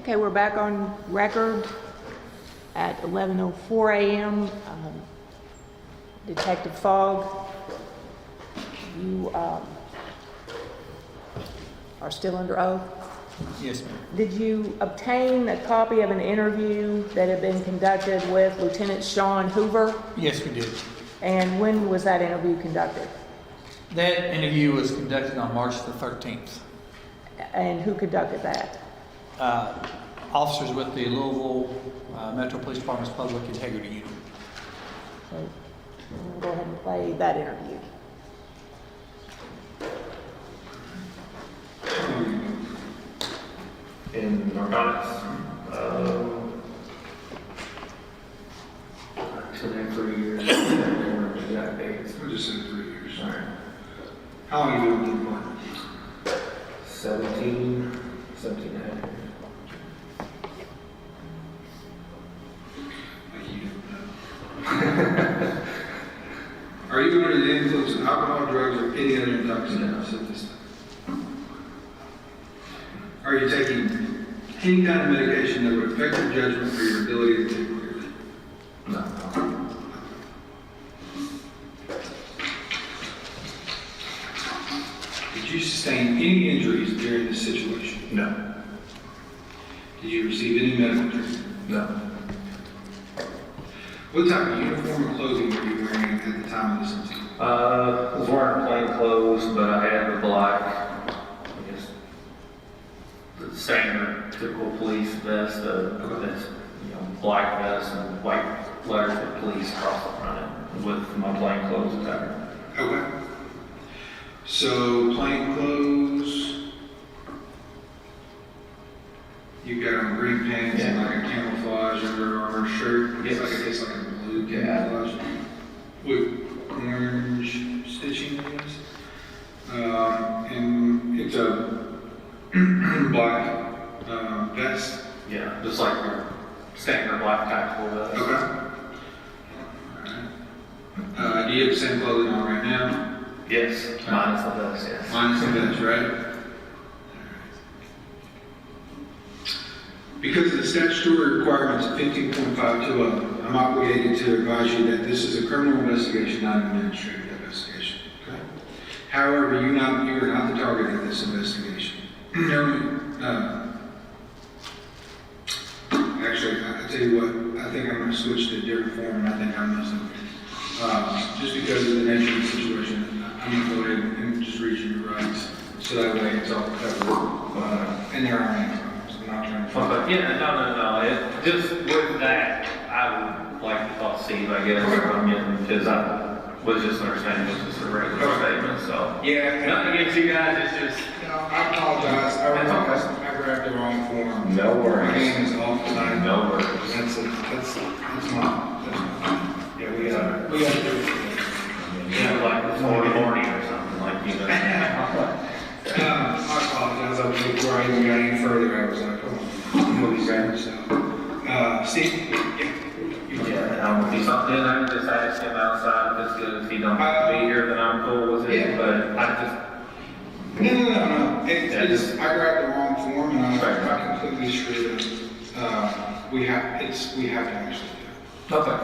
Okay, we're back on record at 11:04 a.m. Detective Fogg, you are still under oath. Yes, ma'am. Did you obtain a copy of an interview that had been conducted with Lieutenant Sean Hoover? Yes, we did. And when was that interview conducted? That interview was conducted on March the 13th. And who conducted that? Officers with the Louisville Metro Police Department's Public Integrity Unit. So, we'll go ahead and play that interview. In narcotics, actually 3 years. Exact dates. We'll just say 3 years. All right. How long have you been with the department? 17 and a half years. Like you don't know. Are you under the influence of alcohol, drugs, or any other intoxicants at this time? Are you taking any kind of medication that would affect your judgment or your ability to think clearly? No. Did you sustain any injuries during this situation? No. Did you receive any medical treatment? No. What type of uniform or clothing were you wearing at the time of this incident? I was wearing plain clothes, but I had the black, I guess, the standard typical police vest, that's, black vest and white letters with police across the front end with my plain clothes attire. Okay. So, plain clothes. You got on green pants and like a camouflage Under Armour shirt. Yes. It's like a blue Yeah. camouflage. With orange stitching, I guess. And it's a black vest. Yeah, just like your standard black tactical vest. Okay. Alright. Do you have the same clothing on right now? Yes, minus the vest, yes. Minus the vest, right? Because of the statutory requirements of 15.520, I'm obligated to advise you that this is a criminal investigation, not an administrative investigation. Okay. However, you are not the target of this investigation. Actually, I tell you what, I think I'm going to switch to a different form, and I think I'm going to, just because of the nature of the situation, I'm going to go ahead and just read you your rights, so that way it's all covered, and there aren't any problems. I'm not trying to. Okay, yeah, no. Just with that, I would like to talk to Steve, I guess, because I was just understanding this was a regular statement, so. Yeah. Nothing against you guys, it's just. No, I apologize. I grabbed the wrong form. No worries. My name is off tonight. No worries. That's not. Yeah, we gotta do it. Like this morning or something, like, I apologize. Before I even got any further, I was like, oh, I'm gonna be ready. So, Steve, yeah, if he's not in, I can just ask him outside if it's good. If he don't have to be here, then I'm cool with it, Yeah. but I just. No. It's I grabbed the wrong form, and I completely screwed up. We have to actually do it. Okay.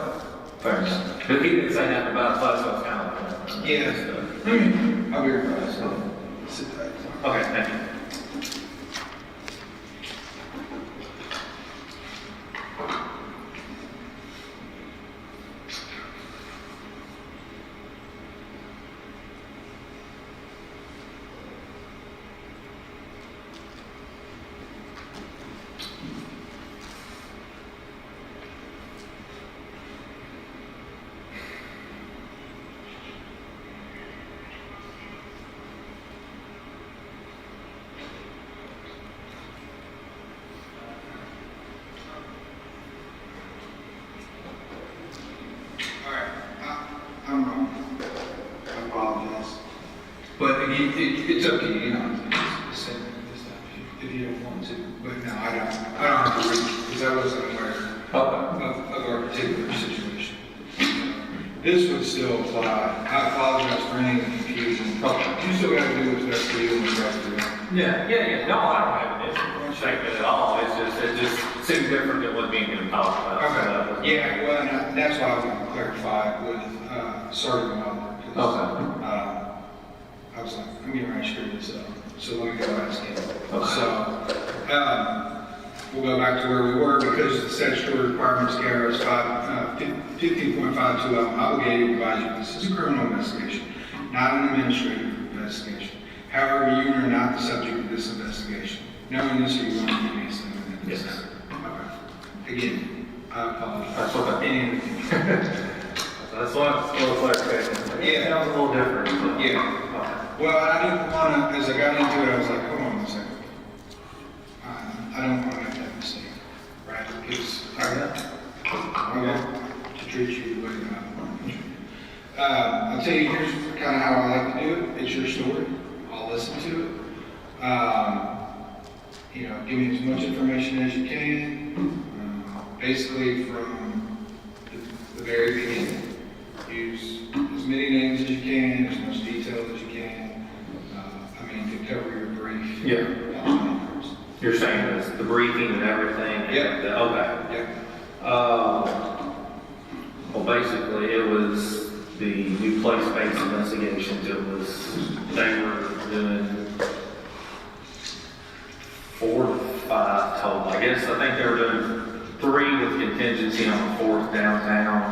Fair enough. But he didn't say nothing about it, so it's kind of. Yeah. I'll be right back. So, sit tight. Okay, thank you. I'm wrong. I apologize. But again, it's up to you. It's if you don't want to. But no, I don't have to read because I wasn't aware of our particular situation. This would still apply. I apologize for any confusion. You still got to do what's best for you and what's best for you. Yeah. No, I don't have an issue. Why don't statement at all, it just seemed different than what me and him talked about. Okay, yeah, well, and that's why I was going to clarify with Sergeant Miller. Okay. I was like, I'm getting ready to screw this up, so let me go ask him. Okay. So, we'll go back to where we were, because the statutory requirements carries 15.52, I'm obligated to advise you, this is a criminal investigation, not an administrative investigation. However, you are not the subject of this investigation. Knowing this, are you going to give me something that this Yes. is? Okay. Again, I apologize. That's okay. Any- That's why it's a little clarification. Yeah. It sounds a little different. So. Yeah. Okay. Well, I didn't want to, as I got into it, I was like, hold on a second. I don't want to make that mistake, right? Because I want to treat you the way that I want to treat you. I'll tell you, here's kind of how I like to do it. It's your story. I'll listen to it. Give me as much information as you can. Basically from the very beginning. Use as many names as you can, as much detail as you can. To cover your brief. Yeah. You're saying it's the briefing and everything? Yeah. Okay. Yeah. Well, basically, it was the new place-based investigations. They were doing 4 to 5 total. I think they were doing 3 with contingency on the 4th downtown.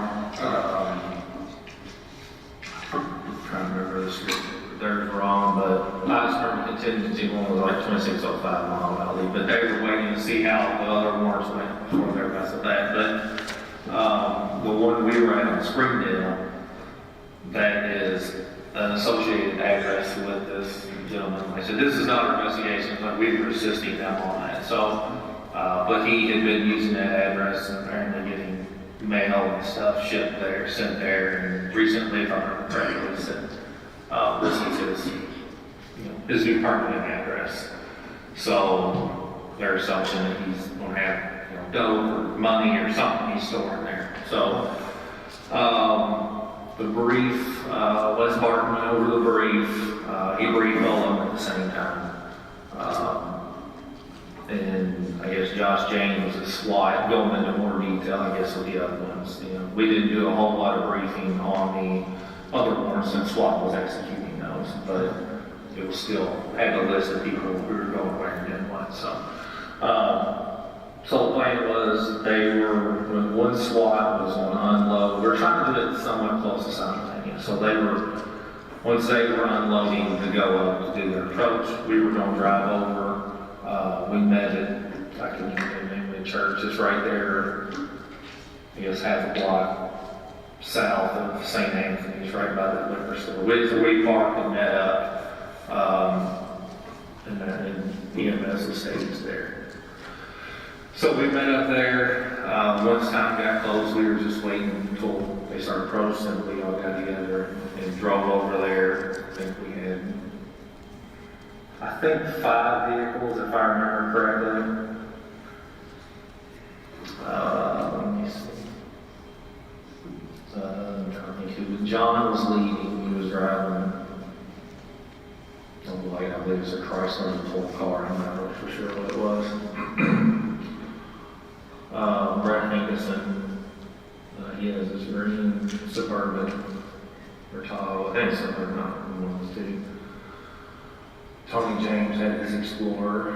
I'm trying to remember this. They're wrong, but I just remember contingency one was like 2605 Mile Valley, but they were waiting to see how the other warrants went before they messed with that. But the one we were at in Springdale, that is an associated address with this gentleman. I said, this is not our investigation, but we were assisting them on that. So, but he had been using that address and apparently getting mail and stuff shipped there, sent there, and recently, if I remember correctly, sent this is his new permanent address. So their assumption that he's going to have dough or money or something he's storing there. So the brief, Les Barton went over the brief. He briefed all of them at the same time. And I guess Josh James was a slight going into more detail, I guess, with the other ones. We didn't do a whole lot of briefing on the other warrants since SWAT was executing those, but it was still had a list of people who were going where and doing what. So the plan was when one SWAT was on unload. We're trying to do it somewhat close to simultaneous. So once they were unloading to go up to do their approach, we were going to drive over. We met at, I can remember the name of the church. It's right there, I guess half a block south of St. Anthony's, right by the liquor store. We parked and met up, and EMS was staged there. So we met up there. Once time got close, we were just waiting until they started protesting. We all got together and drove over there. I think we had, 5 vehicles, if I remember correctly. Let me see. I'm trying to think John was leading, he was driving. I believe it was a Chrysler full car, I'm not really for sure what it was. Brett Hankerson, he has his green Suburban, or Tahoe, I think Suburban, not one of those two. Tony James had his Explorer.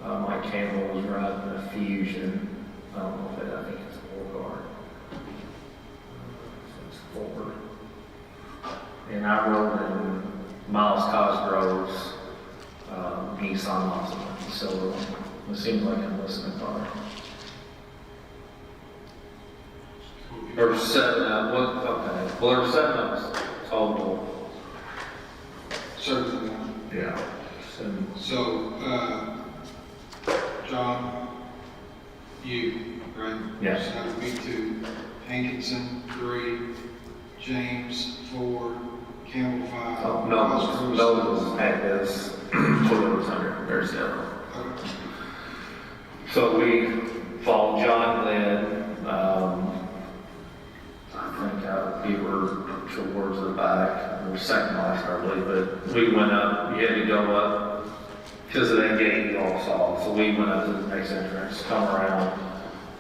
Mike Campbell was driving a Fusion. I don't know if I think it's a 4-car. It's 4. And I rode in Miles Cosgrove's Nissan Altima, the silver one. It seems like I'm listening car. There were 7 okay. Well, there were 7 of us total. Certainly. Yeah. So, John, you, right? Yes. So that would be 2. Hankinson, 3. James, 4. Campbell, 5. Oh, no, had this Toyota Tundra, there's 0. Okay. So we followed John led. I think we were towards the back. We were second last, I believe, but we went up. You had to go up because of that gate you all saw. So we went up to the next entrance, come around,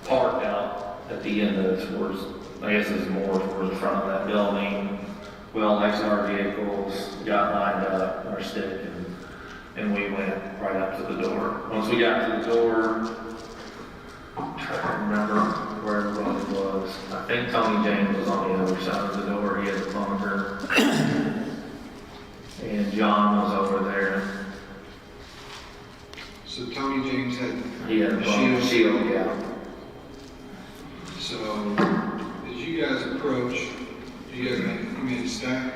parked out at the end of it towards, I guess it's more towards the front of that building. Well, next to our vehicles, got lined up, our stick, and we went right up to the door. Once we got to the door, I'm trying to remember where everybody was. I think Tony James was on the other side of the door. He had the bunker. And John was over there. So Tony James had He had a a shield, yeah. So, as you guys approach, do you guys make a stack?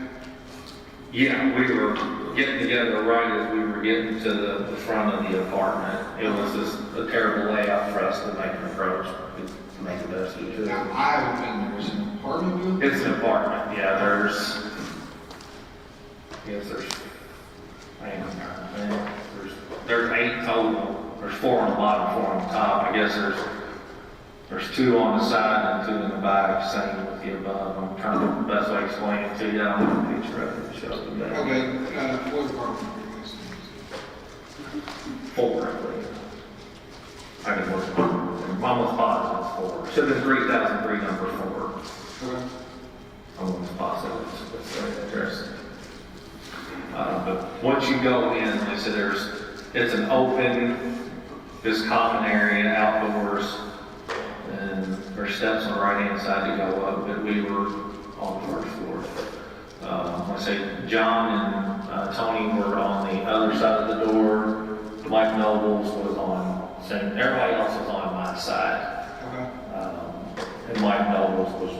Yeah, we were getting together right as we were getting to the front of the apartment. It was just a terrible layout for us to make an approach, to make the best we could. Now, I haven't been there. Is it an apartment building? It's an apartment, yeah, there's 8 total. There's 4 on the bottom, 4 on the top. I guess there's 2 on the side and 2 in the back, same with the above. I'm trying to the best way to explain it to you. I don't have a picture of it, it shows the back. Okay, what apartment are you guys 4, I believe. I can look. I'm almost positive it's 4. Should have been 3003 number 4. Okay. I'm almost positive it's the right address. But once you go in, like I said, it's an open, this common area outdoors, and there's steps on the right-hand side to go up, but we were on the first floor. Like I say, John and Tony were on the other side of the door. Mike Nobles was on, everybody else was on my side. Okay. And Mike Nobles was,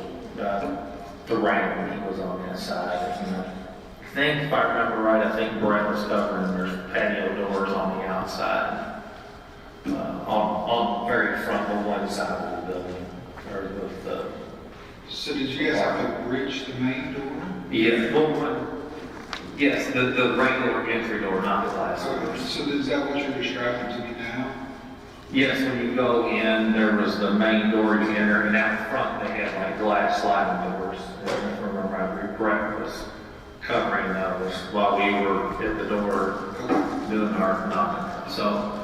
the range was on that side. And I think, if I remember right, I think Brett was covering, there's patio doors on the outside. On very front of one side of the building, or with the. So did you guys have to breach the main door? Yeah, yes, the regular entry door, not the glass doors. So is that what you're describing to me now? Yes, when you go in, there was the main door you enter, and out front they had like glass sliding doors. And if I remember right, Brett was covering those while we were at the door doing our knocking. So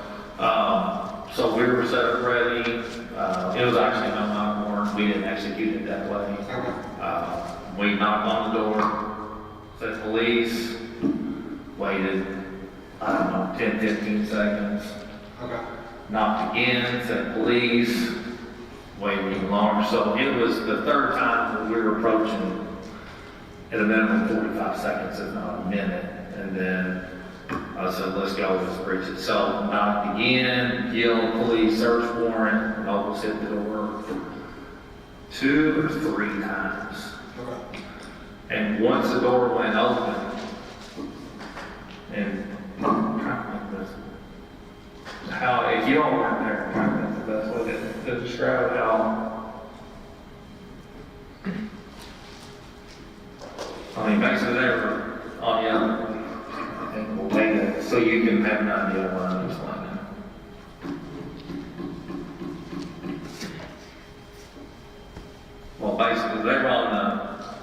we were set up ready. It was actually no knock warrant. We didn't execute it that way. We knocked on the door, said police, waited, I don't know, 10, 15 seconds. Okay. Knocked again, said police, waited even longer. So it was the third time that we were approaching at a minimum 45 seconds, if not a minute. And then I said, let's go, let's breach it. So knocked again, yelled police, search warrant, and almost hit the door 2 or 3 times. Okay. And once the door went open, and I'm trying to think this, how, if you all weren't there, I'm trying to think the best way to describe how, I mean, basically they were on the other, I think we'll take it, so you can have an idea of what I'm explaining. Well, basically, they were on the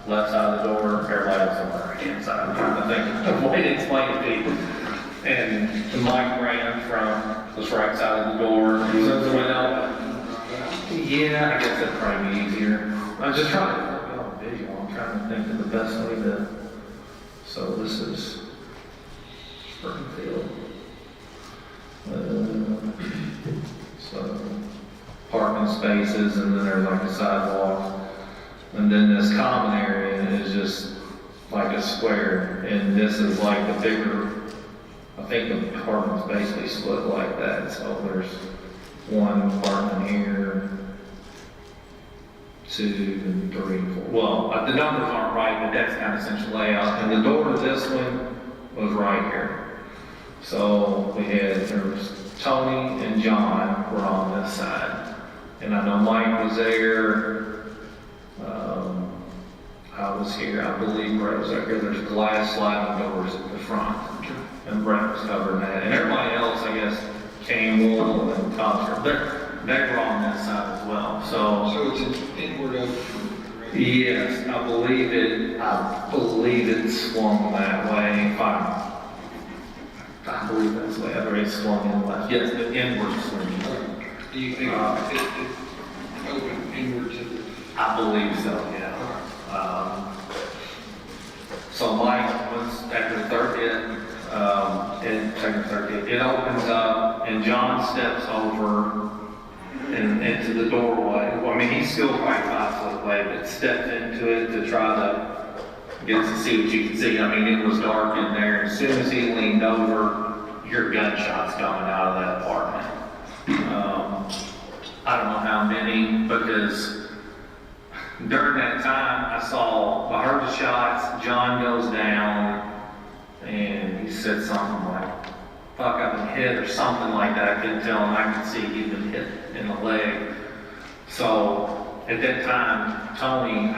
left side of the door, everybody else on the right-hand side. I'm trying to think of a way to explain it to you. And the mic ran from this right side of the door, so it went out. Yeah, I guess that'd probably be easier. I'm just trying to look on video. I'm trying to think of the best way to. So this is Springfield. So parking spaces, and then there's like a sidewalk. And then this common area is just like a square, and this is like the bigger, I think the apartment's basically split like that. So there's 1 apartment here, 2 and 3, 4. Well, the numbers aren't right, but that's kind of central layout. And the door to this one was right here. So there was Tony and John were on this side. And I know Mike was there. I was here, I believe Brett was up here. There's glass sliding doors at the front, and Brett was covering that. And everybody else, I guess, Campbell and Coster, they were on that side as well. So it's an inward open. Right? Yes, I believe it swung that way. I believe that's the way, or it's swung in left. Yes, the inward swing. Do you think it opened inward to the? I believe so, yeah. So Mike, once after the third hit, and second, third hit, it opens up and John steps over and into the doorway. Well, I mean, he's still probably 5 foot away, but steps into it to try to get to see what you can see. I mean, it was dark in there. As soon as he leaned over, you hear gunshots coming out of that apartment. I don't know how many, because during that time, I heard the shots, John goes down, and he said something like, fuck, I've been hit, or something like that. I couldn't tell, and I could see he'd been hit in the leg. So, at that time, Tony,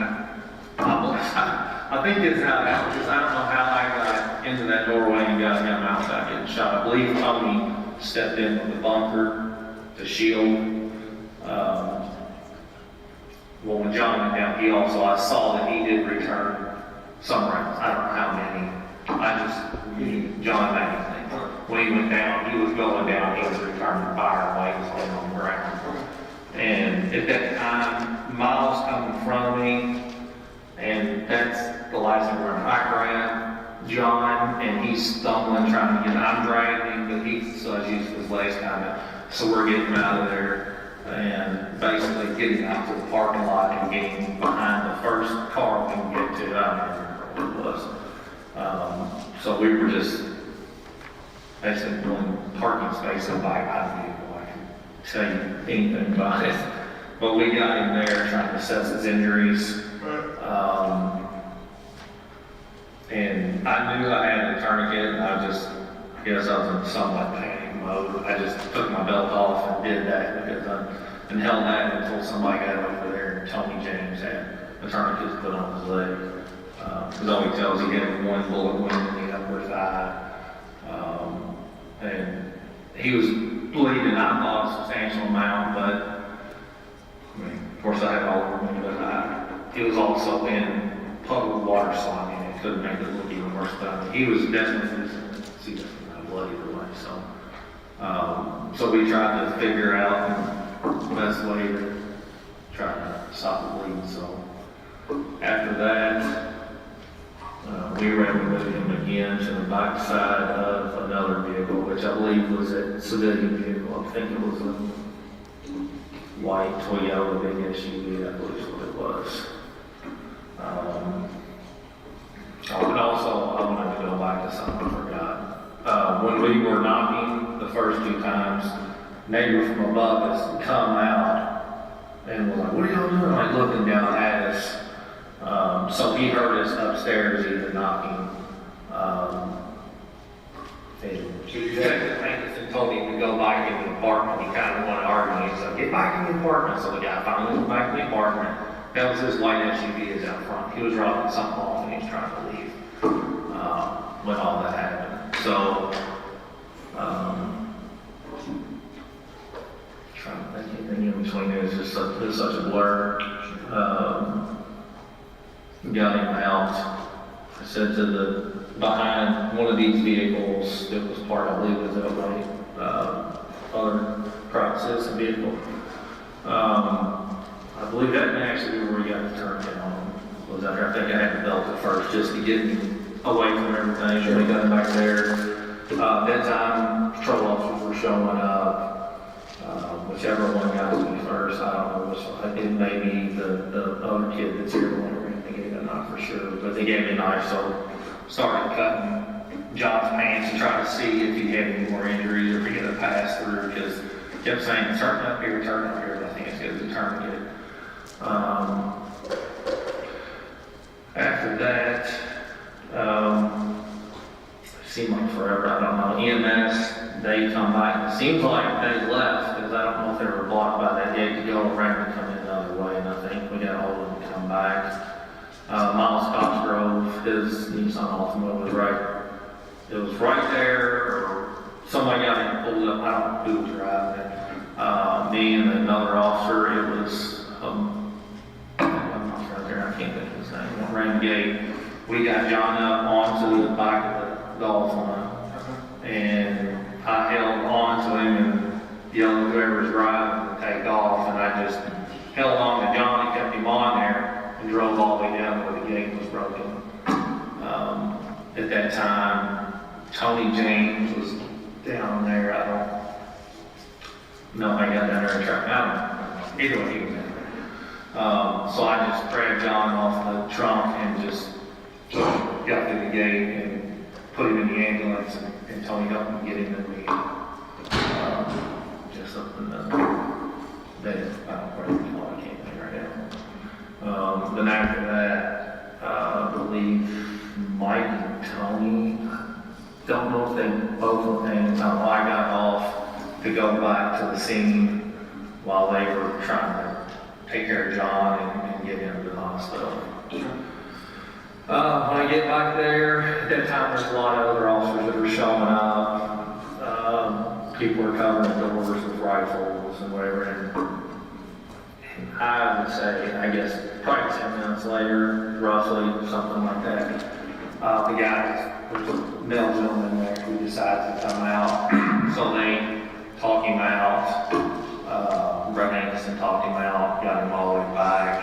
I think it's how that was, I don't know how I got into that doorway and got him out without getting shot. I believe Tony stepped in with the bunker to shield. Well, when John went down, I saw that he did return some rounds. I don't know how many. I just knew John Magnus. When he went down, he was going down, he was returning fire while he was laying on the ground. And at that time, Miles come in front of me, and that's the last thing I grab John, and he's stumbling, trying to get, I'm dragging him, but he's used his legs kind of, so we're getting him out of there. And basically getting out to the parking lot and getting behind the first car we can get to. I don't remember what it was. So we were just basically doing parking space and bike out vehicle. I can tell you anything about it. But we got him there trying to assess his injuries. And I knew I had a tourniquet, and I guess I was in somewhat panic mode. I just took my belt off and did that and held that until somebody got over there and Tony James had a tourniquet put on his leg. Because all he tells he had one bullet wound in the upper thigh. And he was bleeding, I thought, a substantial amount, but I mean, of course I had all over me, but it was also in puddled water slime. It could have made it look even worse, but I mean, he was definitely losing blood either way. So we tried to figure out the best way to try to stop the bleeding. So after that, we were able to move him again to the back side of another vehicle, which I believe was a civilian vehicle. I think it was a white Toyota big SUV, I believe is what it was. And also, I wanted to go back to something I forgot. When we were knocking the first 2 times, neighbor from above us come out and was like, "What are y'all doing?" Like looking down at us. So he heard us upstairs even knocking. And told him to go back in the apartment. He kind of wanted to argue. He said, "Get back in the apartment." So the guy finally went back in the apartment. That was his white SUV is out front. He was dropping something off and he was trying to leave when all that happened. So, trying to think anything in between there is just such a blur. Got him out. I said to the behind one of these vehicles that was part, I believe, was of a other private citizen vehicle. I believe that may actually be where we got the tourniquet on. Was out there. I think I had to belt it first just to get him away from everything. And we got him back there. That time, patrol officers were showing up. Whichever one got to me first, I don't know which one. It may be the other kid that's here, the one who they gave a knife for sure. But they gave me a knife, so started cutting John's pants and trying to see if he had any more injuries or if he had a pass through, because he kept saying, turn up here, but I think it's good to turn it. After that, seemed like forever, I don't know. EMS, they come back. It seems like they left, because I don't know if they were blocked by that gate to go around and come in the other way, and I think we got all of them to come back. Miles Cosgrove, his Nissan Altima was right there, or somebody got him pulled up. I don't know who was driving it. Me and another officer, it was, I'm not sure out there, I can't think of his name. Ran the gate. We got John up onto the back of the Dolphin, and Tony James was down there. I don't know if I got down there and tracked out. Either way, he was down there. So I just grabbed John off the trunk and just got through the gate and put him in the ambulance, and Tony helped me get him in the just up in the bed. I don't really know. I can't think right now. Then after that, I believe Mike and Tony, don't know if they both were paying attention. I got off to go back to the scene while they were trying to take care of John and get him to the hospital. When I get back there, at that time there's a lot of other officers that were showing up. People were covering doors with rifles and whatever. And I would say, I guess, probably 10 minutes later, roughly, something like that, the guy, there's a male gentleman there who decides to come out. So they talk him out, Breonna talked him out, got him all the way back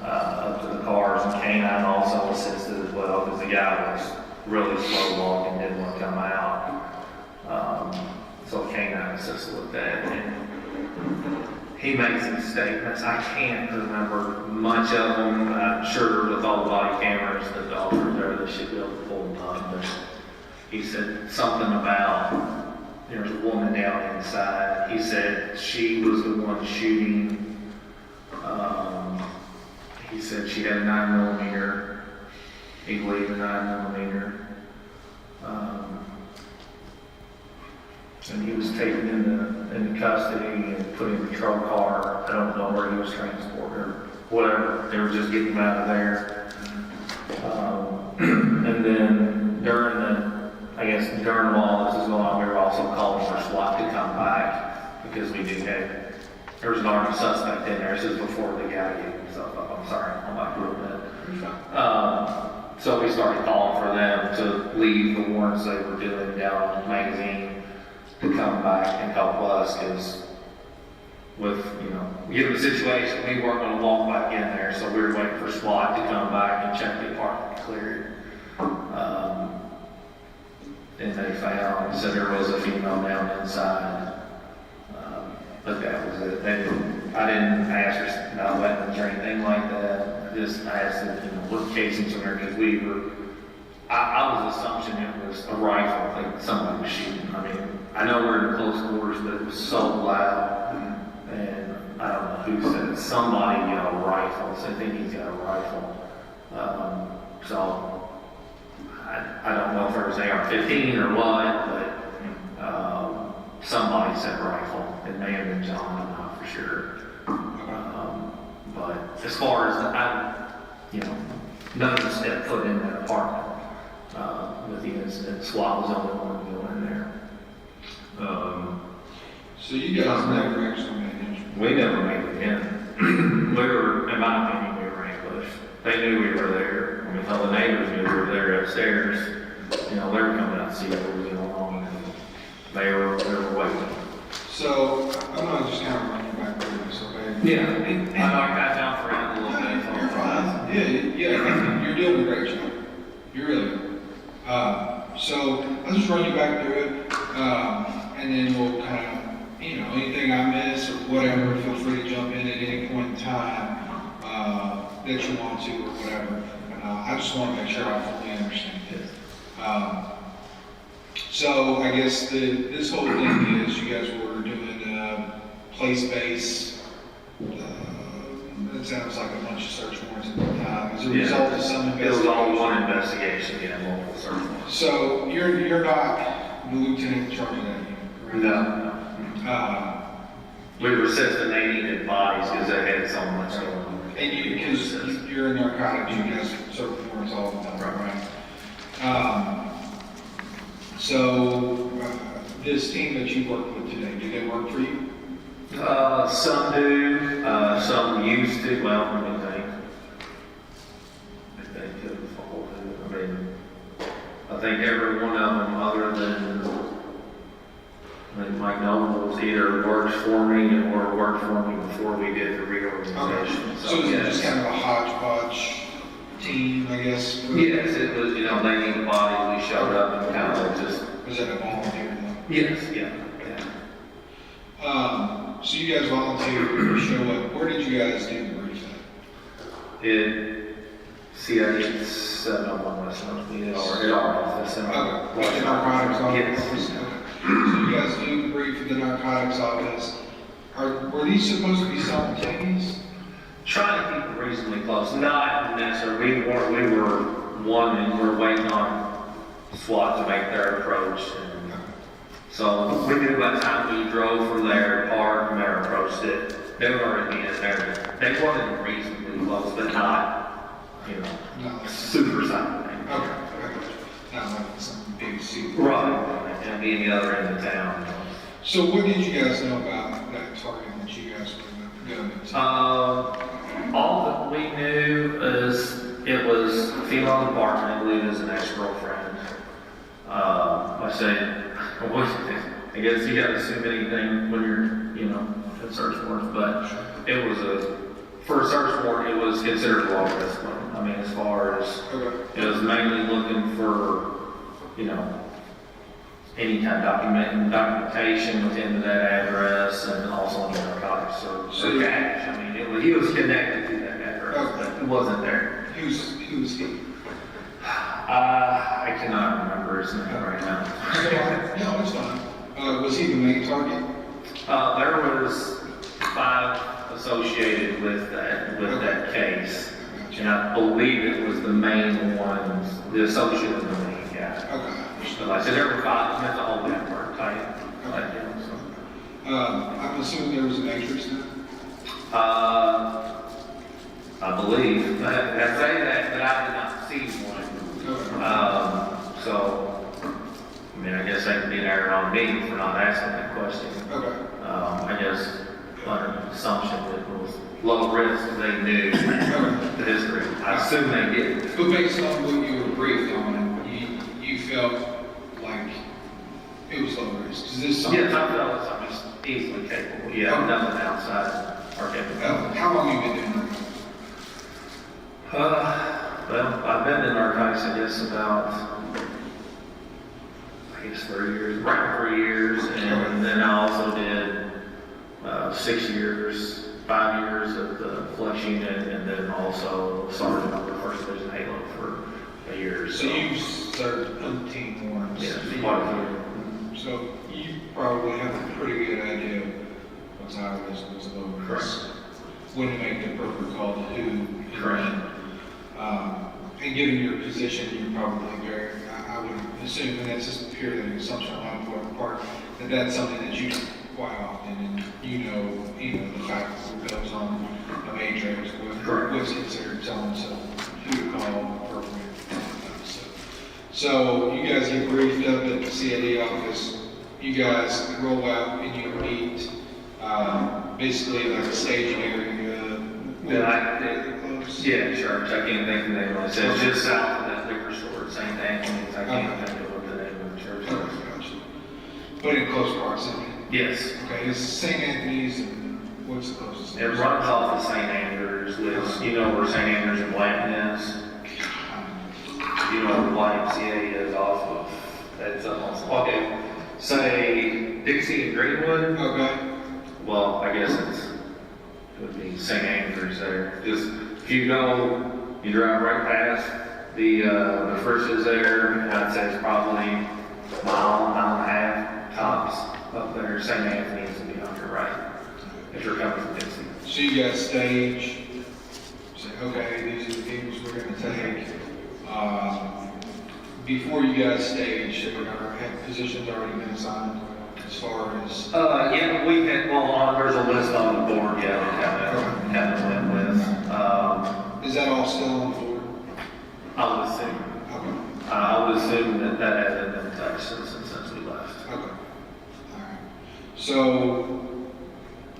up to the cars, and K-9 also assisted as well, because the guy was really slow walking, didn't want to come out. So K-9 assisted with that. And he makes some statements. I can't remember much of them. I'm sure with all the body cameras that the officers there, they should be able to pull them up. But he said something about there's a woman down inside. He said she was the one shooting. He said she had a 9mm. He believed a 9mm. And he was taken into custody and put in a patrol car. I don't know where he was transported or whatever. They were just getting him out of there. And then during while this is going on, we were also calling for SWAT to come back because we did have, there was an armed suspect in there. This is before the guy gave himself up. I'm sorry, I'm back a little bit. So we started calling for them to leave the warrants they were doing down on the magazine to come back and help us, because with, given the situation, we weren't going to walk back in there, so we were waiting for SWAT to come back and check the apartment cleared. And they found, so there was a female down inside, but that was it. I didn't ask her about weapons or anything like that. I just asked them, what casings were there, because I was assumption it was a rifle. I think somebody was shooting. I mean, I know we're in close quarters, but it was so loud, and I don't know who said it. Somebody got a rifle, so I think he's got a rifle. So I don't know if it was AR-15 or what, but somebody said rifle. It may have been John, I'm not for sure. But as far as none of us stepped foot in that apartment. With the incident, SWAT was the only one to go in there. So you guys never actually made entry? We never made it in. We were, in my opinion, we were ambushed. They knew we were there. I mean, all the neighbors knew we were there upstairs. They were coming out to see what was going on, and they were waiting. So I'm going to just kind of run you back through this, okay? Yeah, I got down for a little bit. You're fine. Yeah, you're doing a great job. You really are. So I'll just run you back through it, and then we'll kind of, anything I miss or whatever, feel free to jump in at any point in time that you want to or whatever. I just want to make sure I fully understand it. So I guess this whole thing is you guys were doing place-based. It sounds like a bunch of search warrants at the time. As a result of some investigation. It was all one investigation, multiple search warrants. So you're not the lieutenant in charge of that unit, correct? No. We were assisting they needed bodies because they had so much going on. And because you're in narcotics, you guys search warrants all the time, right? So this team that you work with today, do they work for you? Some do, some used to. Well, let me think. They could fall to. I think every one of them, other than Mike Noble, either works for me or worked for me before we did the reorganization. Okay. So is it just kind of a hodgepodge team, I guess? Yes, it was, you know, they needed bodies, we showed up and kind of just, Was that a volunteer thing? yes, yeah. So you guys volunteered to show up. Where did you guys do the brief at? CID 701 West North, at our office. The narcotics office? Yes. Okay. So you guys do the brief at the narcotics office. Were these supposed to be simultaneous? Trying to keep it reasonably close, not necessarily, we were one and we're waiting on SWAT to make their approach. And so we knew by the time we drove from there, parked, and there approached it, they were already in there. They wanted reasonably close, but not, you know, No. super silent. Okay. I got you. Not like some big suit. Right, and being the other end of town. So what did you guys know about that target that you guys were going to? All that we knew is it was a female apartment, I believe it was an ex-girlfriend. I say, I guess you gotta assume anything when you're, you know, in search warrants, but it was for a search warrant, it was considered a law risk one. I mean, as far as, Okay. it was mainly looking for, you know, any kind of documentation within that address and also any narcotics or cash. I mean, he was connected to that address, but it wasn't there. Who's he? I cannot remember his name right now. No, it's fine. Was he the main target? There was 5 associated with that case, and I believe it was the main one, the associate of the main guy. Okay. So like I said, there were 5, meant the whole network type. I'm assuming there was an actress now? I believe. I say that, but I did not see one. So, I mean, I guess that could be an error on me for not asking that question. Okay. I guess under the assumption that it was low risk, they knew the history. I assume they did. But based on what you were briefed on, you felt like it was low risk. Is this something? Yes, I felt it's something easily capable. Yeah, nothing outside our capability. How long have you been doing that? Well, I've been in narcotics, I guess, about, 3 years, around 3 years, and then I also did 6 years, 5 years of the flex unit, and then also sergeant of the First Division Halo for a year. So you served 15 warrants. Yeah, quite a few. So you probably have a pretty good idea of what's high risk, what's low risk. Correct. When to make the appropriate call to who. Correct. And given your position, you're probably I would assume, and that's just purely an assumption on my part, that that's something that you do quite often, and you know the fact what goes on a matrix, what's considered so-and-so, who to call, appropriate. So you guys get briefed up at the CID office, you guys roll out and you meet, basically like a staging area. Yeah, church. I can't think of the name of it. It's just south of that liquor store at St. Anthony's. I can't think of what the name of the church is. Gotcha. But in close proximity. Yes. Okay, it's St. Anthony's, and what's the closest? It runs off of St. Andrews, which, you know where St. Andrews and Blanton is? You know where the YMCA is off of, that's almost, okay, say Dixie and Greenwood? Okay. Well, I guess it would be St. Andrews there. Just, if you go, you drive right past the Frisch's there, and I'd say it's probably a mile and a half tops up there. St. Anthony's would be on your right, if you're coming from Dixie. So you guys stage, say, okay, these are the vehicles we're gonna take. Before you guys stage, have positions already been assigned as far as? Yeah, we had, there's a list on the board, yeah, we kind of went with. Is that all still on the board? I would assume. Okay. I would assume that hasn't been touched since we left. Okay. All right. So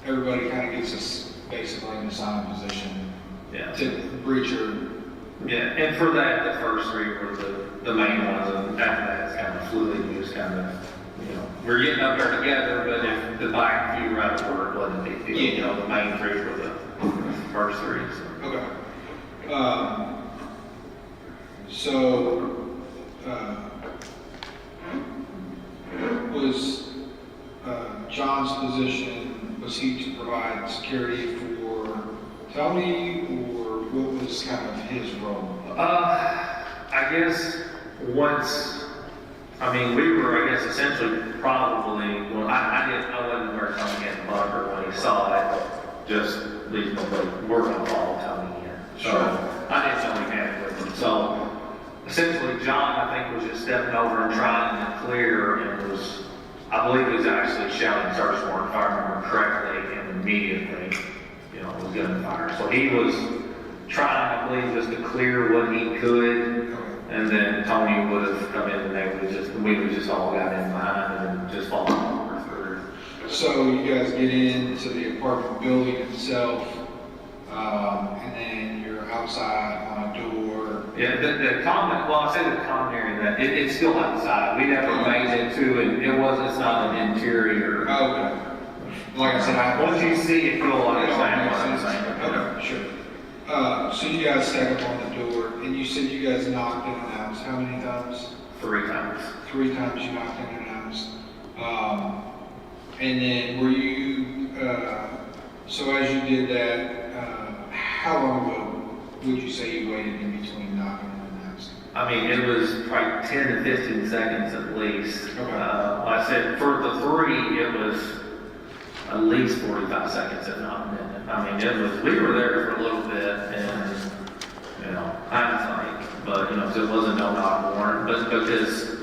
everybody kind of gets us basically in the assigned position. Yeah. To breach your. Yeah, and for that, the first 3 were the main ones, and after that, it's kind of fluid, you just kind of, we're getting up there together, but if the back few right of work wasn't a big deal, the main 3 were the first 3. So. Okay. So, was John's position, was he to provide security for Tony, or what was kind of his role? I guess we were, I guess, essentially probably, well, I wasn't where Tony in the bunker when he saw it, just reasonably, we're gonna follow Tony in. So, Sure. I didn't know he had it with him. So, essentially, John, I think, was just stepping over and trying to clear, and I believe he was actually shouting search warrant, if I remember correctly, and immediately, was gunfire. So he was trying, I believe, just to clear what he could, and then Tony would have come in and we would just all got in behind and just followed over through. So you guys get into the apartment building itself, and then you're outside on a door. Yeah, the common, well, I say the common area, that it's still outside. We never made it to it. It's not an interior. Okay. Like I said, Once you see it, you'll understand what I'm saying. Okay, sure. So you guys stack up on the door, and you said you guys knocked in and announced. How many times? 3 times. 3 times you knocked in and announced. And then were you, so as you did that, how long ago would you say you waited in between knocking and announcing? I mean, it was probably 10 to 15 seconds at least. Okay. Like I said, for the 3, it was at least 45 seconds, if not a minute. I mean, we were there for a little bit, and, hindsight, but, so it wasn't no knock warrant, but because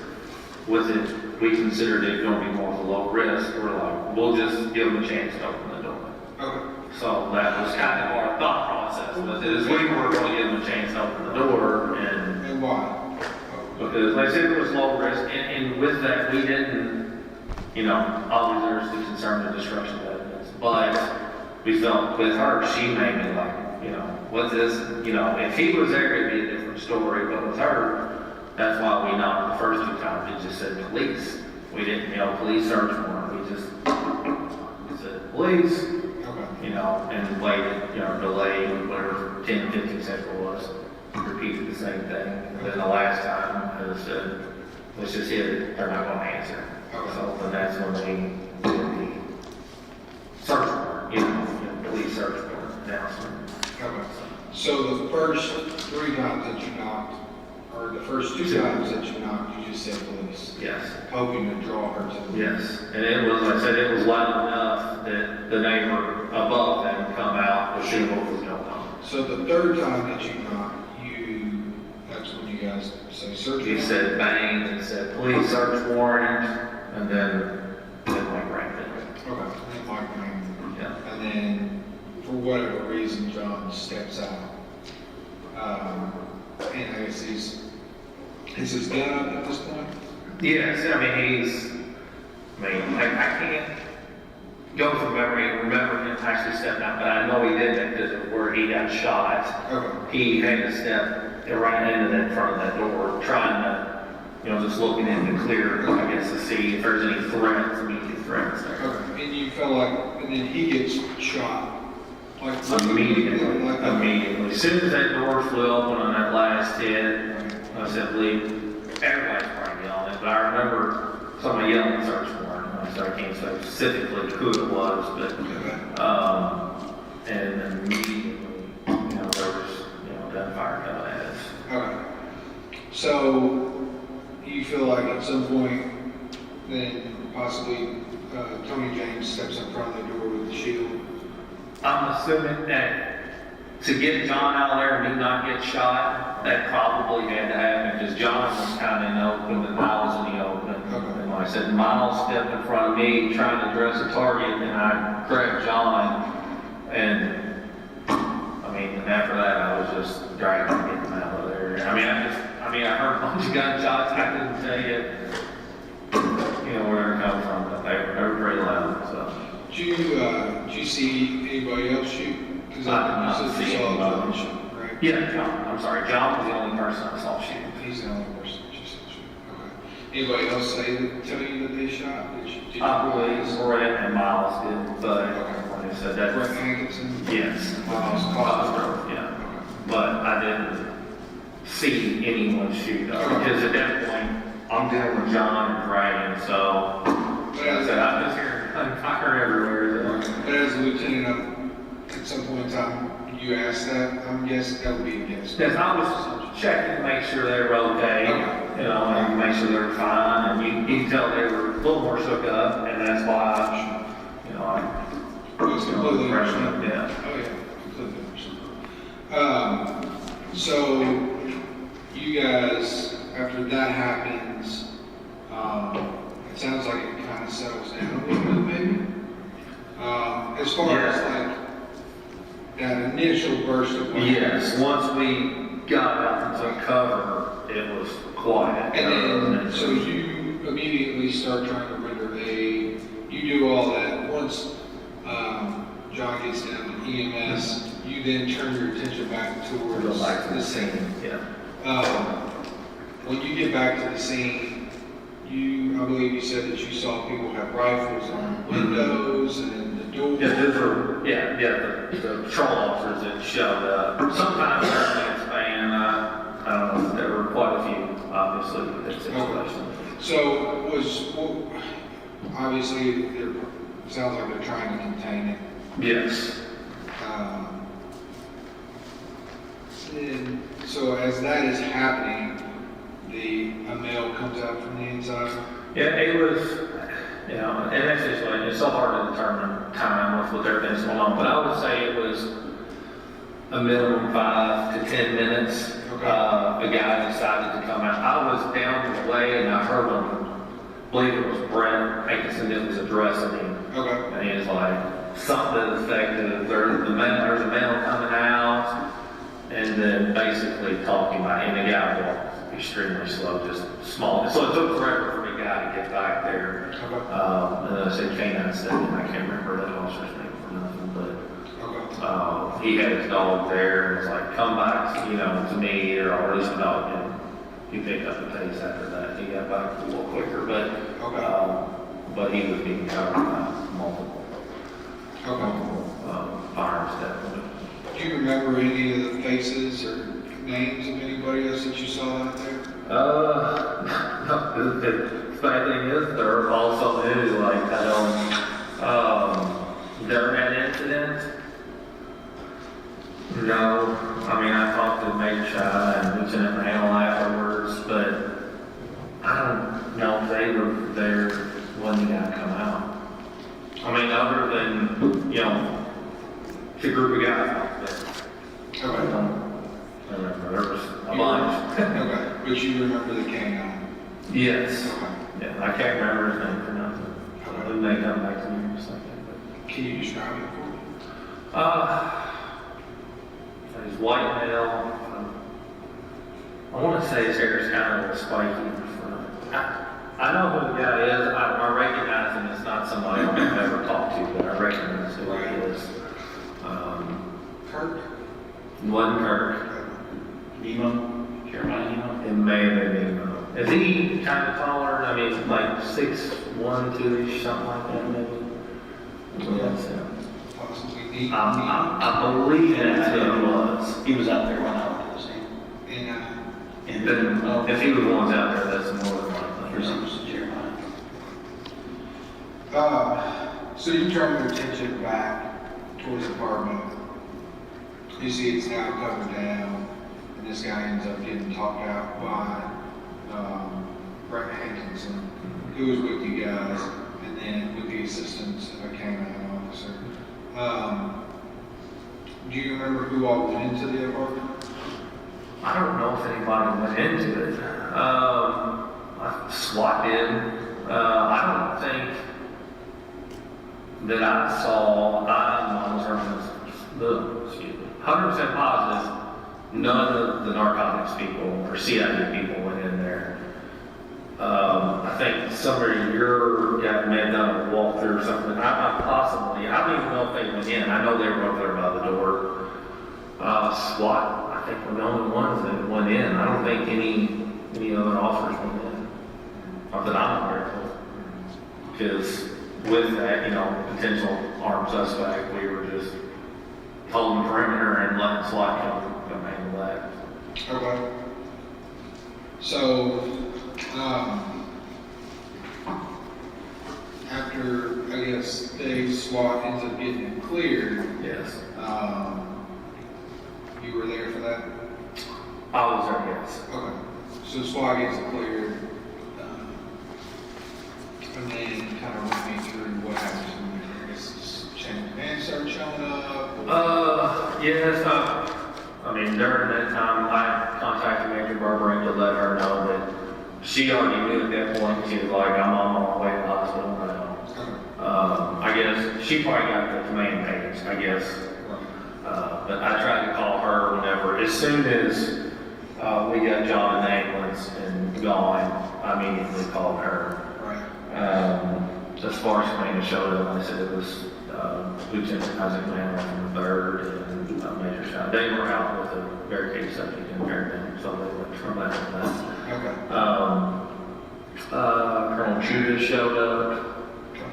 with it, we considered it going to be more of a low risk, we're like, we'll just give them a chance to open the door. Okay. So that was kind of our thought process, but is we were going to give them a chance to open the door, And why? because like I said, it was low risk, and with that, we didn't, obviously there's the concern of destruction of evidence, but we felt with her, she made me like, what's this, if he was there, it'd be a different story, but with her, that's why we knocked the first 2 times, it just said police. We didn't, police search warrant, we just said police, Okay. and waited, delayed, whatever 10, 15 seconds was, repeated the same thing. And then the last time, I just said, let's just hit it, they're not gonna answer. Okay. So then that's when we did the search warrant, police search warrant announcement. Okay. So the first 3 times that you knocked, or the first 2 times that you knocked, you just said police, Yes, hoping to draw her to the. yes. And it was, like I said, it was loud enough that the neighbor above them would come out to see what was going on. So the 3rd time that you knocked, that's when you guys say search. He warrant? said bang, and said police search warrant, and then Mike rang it. Okay, and then Mike rang. Yeah. And then, for whatever reason, John steps out. And I guess is his gun up at this point? Yes, I can't go from memory and remember him actually stepping out, but I know he did that because of where he got shot. Okay. He had to step right into that front of that door, trying to, just looking in to clear, I guess, to see if there's any threats, immediate threats there. Okay, and you felt like, and then he gets shot, like Immediately, like immediately. As soon as that door flew open on that last hit, I said, everybody's probably yelling it, but I remember somebody yelling search warrant. So I can't say specifically who it was, but, and then immediately, there was, gunfire coming at us. Okay. So you feel like at some point, then possibly Tony James steps in front of the door with the shield? I'm assuming that to get John out of there and he not get shot, that probably had to happen, because John was kind of in the open and I was in the open. Okay. And like I said, Miles stepped in front of me trying to address a target, and I grabbed John, and after that, I was just dragging to get him out of there. I heard a bunch of gunshots, I couldn't tell you, where they're coming from, but they were pretty loud, so. Did you see anybody else shoot? Because I did not you said you see saw anybody. John shoot, right? Yeah, John was the only person I saw shooting. He's the only person that you saw shoot. Okay. Anybody else tell you that they shot? Did you I believe Brett and Miles did, but like I said, Brett that's, Hankinson? yes. Miles Cosgrove? Yeah. Okay. But I didn't see anyone shoot up. Because at that point, I'm dealing with John and Dragon, so like I said, I'm just hearing, I heard everywhere. But as a lieutenant, at some point in time, you asked that, I'm guessing that would be a guess. Because I was checking to make sure they were okay, Okay. you know, and make sure they were fine, and you can tell they were a little more shook up, and that's why, you know, It's completely understandable. yeah. Oh, yeah, completely understandable. So, you guys, after that happens, it sounds like it kind of settles down a little bit, maybe? As far as like, that initial burst of violence. Yes, once we got out into cover, it was quiet. And then, so you immediately start trying to render aid, you do all that, once, John gets down to EMS, you then turn your attention back towards Go back to the scene. Yeah. When you get back to the scene, I believe you said that you saw people have rifles on windows and the door. Yeah, those were, the patrol officers that showed up. Sometimes they're in that span, I don't know, there were quite a few, obviously, with that situation. So obviously, it sounds like they're trying to contain it. Yes. And so as that is happening, a male comes out from the inside. Yeah, it was, you know, and that's just like, it's so hard to determine time with everything going on, but I would say it was a minimum 5 to 10 minutes. Okay. A guy decided to come out. I was down the way and I heard him, I believe it was Brent Hankinson that was addressing him. Okay. And he was like, something to the effect of, there's a male coming out, and then basically talking about him. The guy walked extremely slow, just small. So it took forever for the guy to get back there. Okay. And then I said, Canine said, and I can't remember that officer's name for nothing, but Okay. he had his dog there, and it's like, come back, you know, to me, or at least the dog, and he picked up the pace after that. He got back a little quicker, but he was being covered by multiple firearms, definitely. Do you remember any of the faces or names of anybody else that you saw out there? No, the bad thing is, they're also new, like, during that incident, no, I mean, I talked to Major Shai and Lieutenant Randall afterwards, but I don't know if they were there when the guy come out. I mean, other than, you know, the group of guys out there. Okay. I don't remember, there was a bunch. Okay, but you remember the canine? Yes. Okay. Yeah, I can't remember his name for nothing. Okay. It may come back to me in a second. Can you describe it for me? He's white male. I want to say his hair is kind of spiky in the front. I know who the guy is. I recognize him. It's not somebody I've ever talked to, but I recognize who he is. Kirk? Wasn't Kirk. Nemo, Jeremiah Nemo. It may have been Nemo. Is he kind of taller? I mean, like 6'1", 2-ish, something like that, maybe? Yeah, that's him. Possibly Neat. I believe that's who it was. He was out there when I was in. And, Then, if he was the ones out there, that's more than First it likely. was Jeremiah. so you turn your attention back towards the apartment. You see it's now covered down, and this guy ends up getting talked out by Brett Hankinson, who was with you guys, and then with the assistance of a canine officer. Do you remember who all went into the apartment? I don't know if anybody went into it. SWAT did. I don't think that I saw, I'm 100% positive, none of the narcotics people or CID people went in there. I think somebody, your guy may have done a walkthrough or something. I don't even know if they went in. I know they were over there by the door. SWAT, I think were the only ones that went in. I don't think any other officers went in. Not that I'm aware of. Because with that, you know, potential armed suspect, we were just holding perimeter and letting SWAT come handle that. Okay. So, after, I guess, Dave's SWAT ends up getting it cleared, Yes. you were there for that? I was there, yes. Okay. So SWAT gets it cleared, and then kind of run me through what happens from there. I guess just chain of command starts showing up. Or... Yes, I mean, during that time, I contacted Major Barbara to let her know that she already knew at that point. She was like, I'm on my way to the hospital now. Okay. I guess she probably got the command page, I guess. But I tried to call her whenever, as soon as we got John in the ambulance and gone, I immediately called her. Right. As far as command showed up, I said it was Lieutenant Isaac Manor from the 3rd and Major Shot. They were out with a barricade subject in Fairbanks, so they went from that to that. Okay. Colonel Judah showed up. Okay.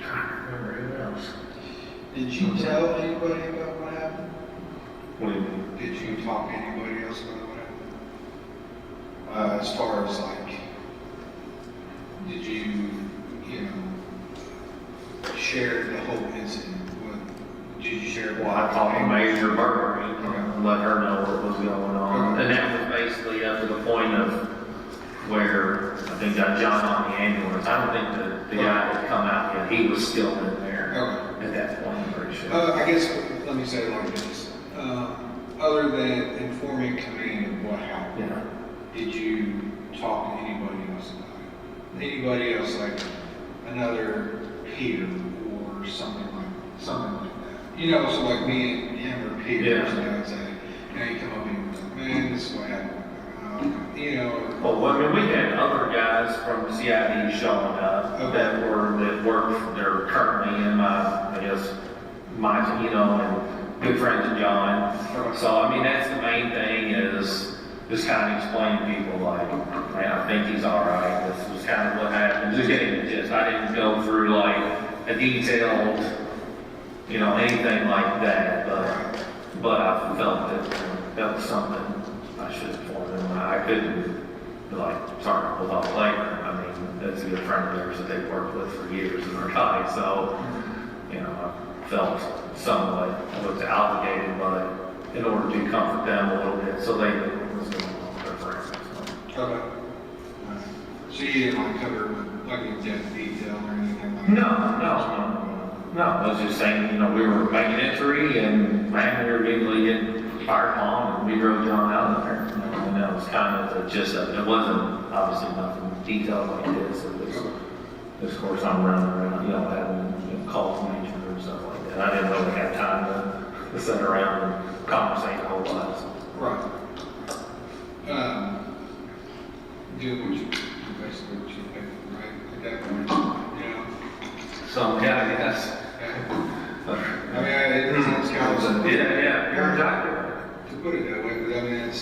Trying to remember who else. Did you tell anybody about what happened? What do you mean? Did you talk to anybody else about what happened? As far as like, did you, share the whole incident? Did you share? Well, I talked to Major Burberry Okay. and let her know what was going on. Okay. And that was basically up to the point of where I think got John on the ambulance. I don't think the guy had come out yet. He was still in there Okay. at that point, I'm pretty sure. I guess, let me say it like this. Other than informing command of what happened, Yeah. did you talk to anybody else about it? Anybody else, like another peer or something like that? So like me and him or peers, Yeah. I'd say, you come up and you're like, man, this is what happened. Or, Well, I mean, we had other guys from CID showing up Okay. that work, they're currently in my, I guess, and good friends of John. Okay. So, I mean, that's the main thing is just kind of explain to people like, man, I think he's all right. This was kind of what happened. Just getting the gist. I didn't go through like a detailed, anything like that, but I felt that that was something I should inform them. I couldn't be like, sorry, without flavor. I mean, that's a good friend of theirs that they've worked with for years in our guy. So, I felt somewhat I was obligated, but in order to comfort them a little bit, so they knew what was going on with their friends. okay. So you didn't like cover like in depth detail or anything like No, that? no. I was just saying, we were making entry and man, we were getting fired on and we drove John out of there. And that was kind of the gist of it. It wasn't obviously nothing detailed like this. It was, of course, I'm running around, having calls from Major and stuff like that. I didn't really have time to sit around and conversate a whole lot. So. Right. Doing basically what you think, right? At that point, Some guy, yes. I mean, it sounds kind of. Yeah, you're exactly right. To put it that way, but I mean, it's,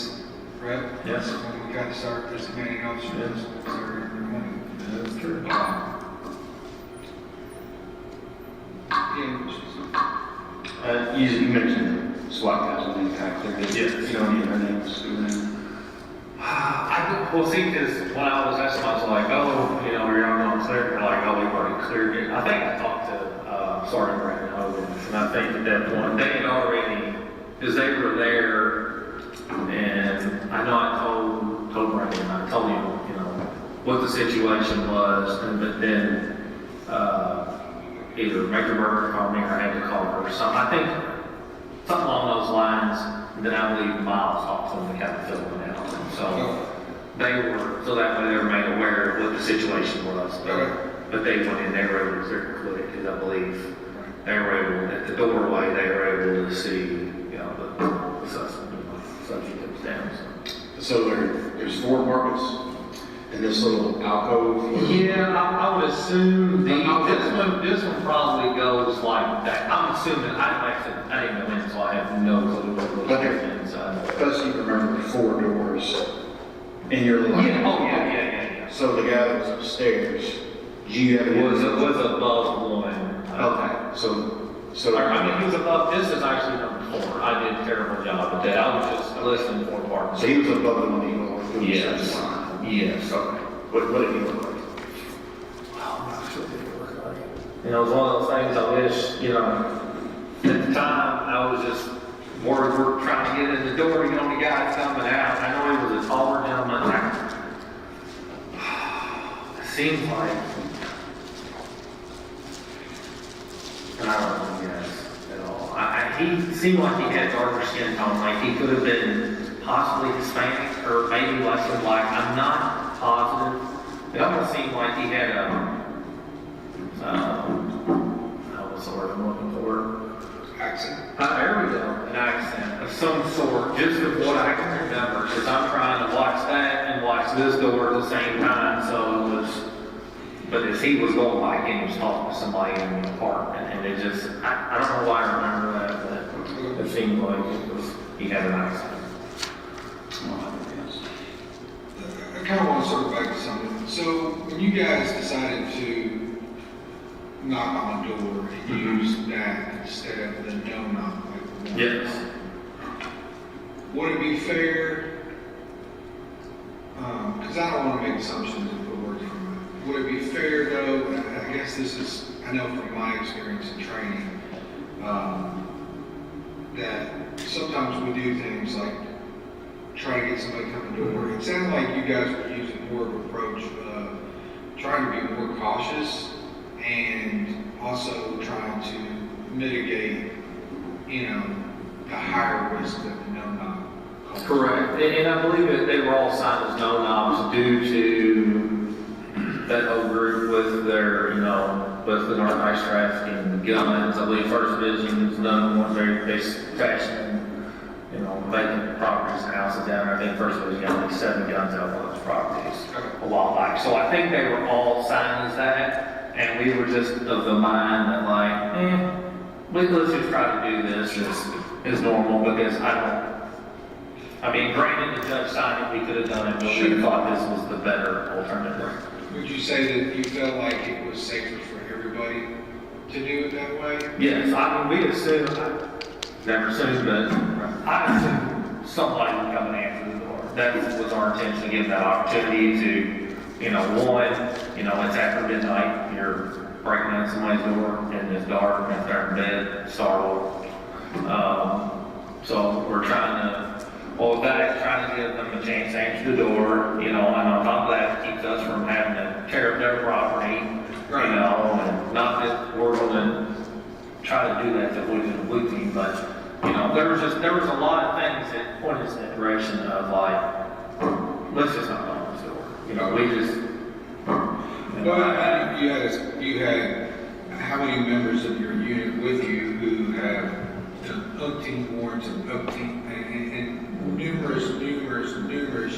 right? Yes. When we got to start as commanding officers, Yes. start every morning. That's true. Yeah, You mentioned SWAT guys when they got cleared. Yes. You don't need her names. Well, see, because when I was asking, I was like, you're not going to clear it. They're like, we've already cleared it. I think I talked to Sergeant Brandon Owens, and I think at that point, they had already, because they were there, and I know I told Brandon, I told him, what the situation was, but then either Major Burger called me or I had to call her. So I think something along those lines, then I believe Miles talked to them to kind of fill them out. So so that way they were made aware of what the situation was. But they went in, they were able to clear it because I believe they were able, at the doorway, they were able to see, the subject that was down. So there's 4 apartments in this little alcove? Yeah, I would assume this one probably goes like that. I'm assuming, I didn't go in, so I have no clue what was inside. Plus you remember 4 doors in your little. Yeah. So the guy that was upstairs, do you have It was above one. Okay, so So, I mean, he was above, this is actually number 4. I did a terrible job with that. I was just listing 4 departments. so he was above the one you were doing the Yes. second line. Yes. Okay. What did he look like? You know, it was one of those things I wish, you know, at the time, I was just worried we're trying to get in the door, you know, the guy's coming out. I know he was a taller gentleman. It seems like, I don't know, guys, at all. He seemed like he had darker skin tone, like he could have been possibly Hispanic or maybe less than black. I'm not positive. It almost seemed like he had what's the word I'm looking for? Accent. There we go, an accent of some sort, just of what I can remember, because I'm trying to watch that and watch this door at the same time, so it was, but as he was going by, he was talking to somebody in the apartment, and it just, I don't know why I remember that, but it seemed like he had an accent. I kind of want to circle back to something. So when you guys decided to knock on the door and use that instead of the no knock, like Yes. would it be fair? Because I don't want to make assumptions and put words in your mouth. Would it be fair though? And I guess this is, I know from my experience in training, that sometimes we do things like try to get somebody to come to the door. It sounded like you guys were using more of an approach of trying to be more cautious and also trying to mitigate, you know, the higher risk of the no-knock. Correct, and I believe that they were all signed as no-knocks due to that whole group with their, you know, with the narcotics trafficking, guns. I believe First Division has done one very basic fashion, you know, vacant properties and houses down there. I think First Division got like 7 guns out of those properties a while back. So I think they were all signed as that, and we were just of the mind that like, let's just try to do this as normal, because I mean, granted, the judge signed it, we could have done it, but we thought this was the better alternative. Would you say that you felt like it was safer for everybody to do it that way? Yes, I mean, we assumed, never assumed, but I assumed somebody would come and answer the door. That was our intention, to give that opportunity to, you know, one, you know, it's after midnight, you're breaking in somebody's door and it's dark and they're in bed, startled. So we're trying to, well, that, trying to give them a chance to answer the door, you know, and on top of that, it keeps us from having to tear up their property, you know, and not that we're going to try to do that to avoid the looting, but, you know, there was a lot of things that pointed us in the direction of like, let's just not go on this door. You know, we just, Well, you had how many members of your unit with you who have done umpteen warrants and numerous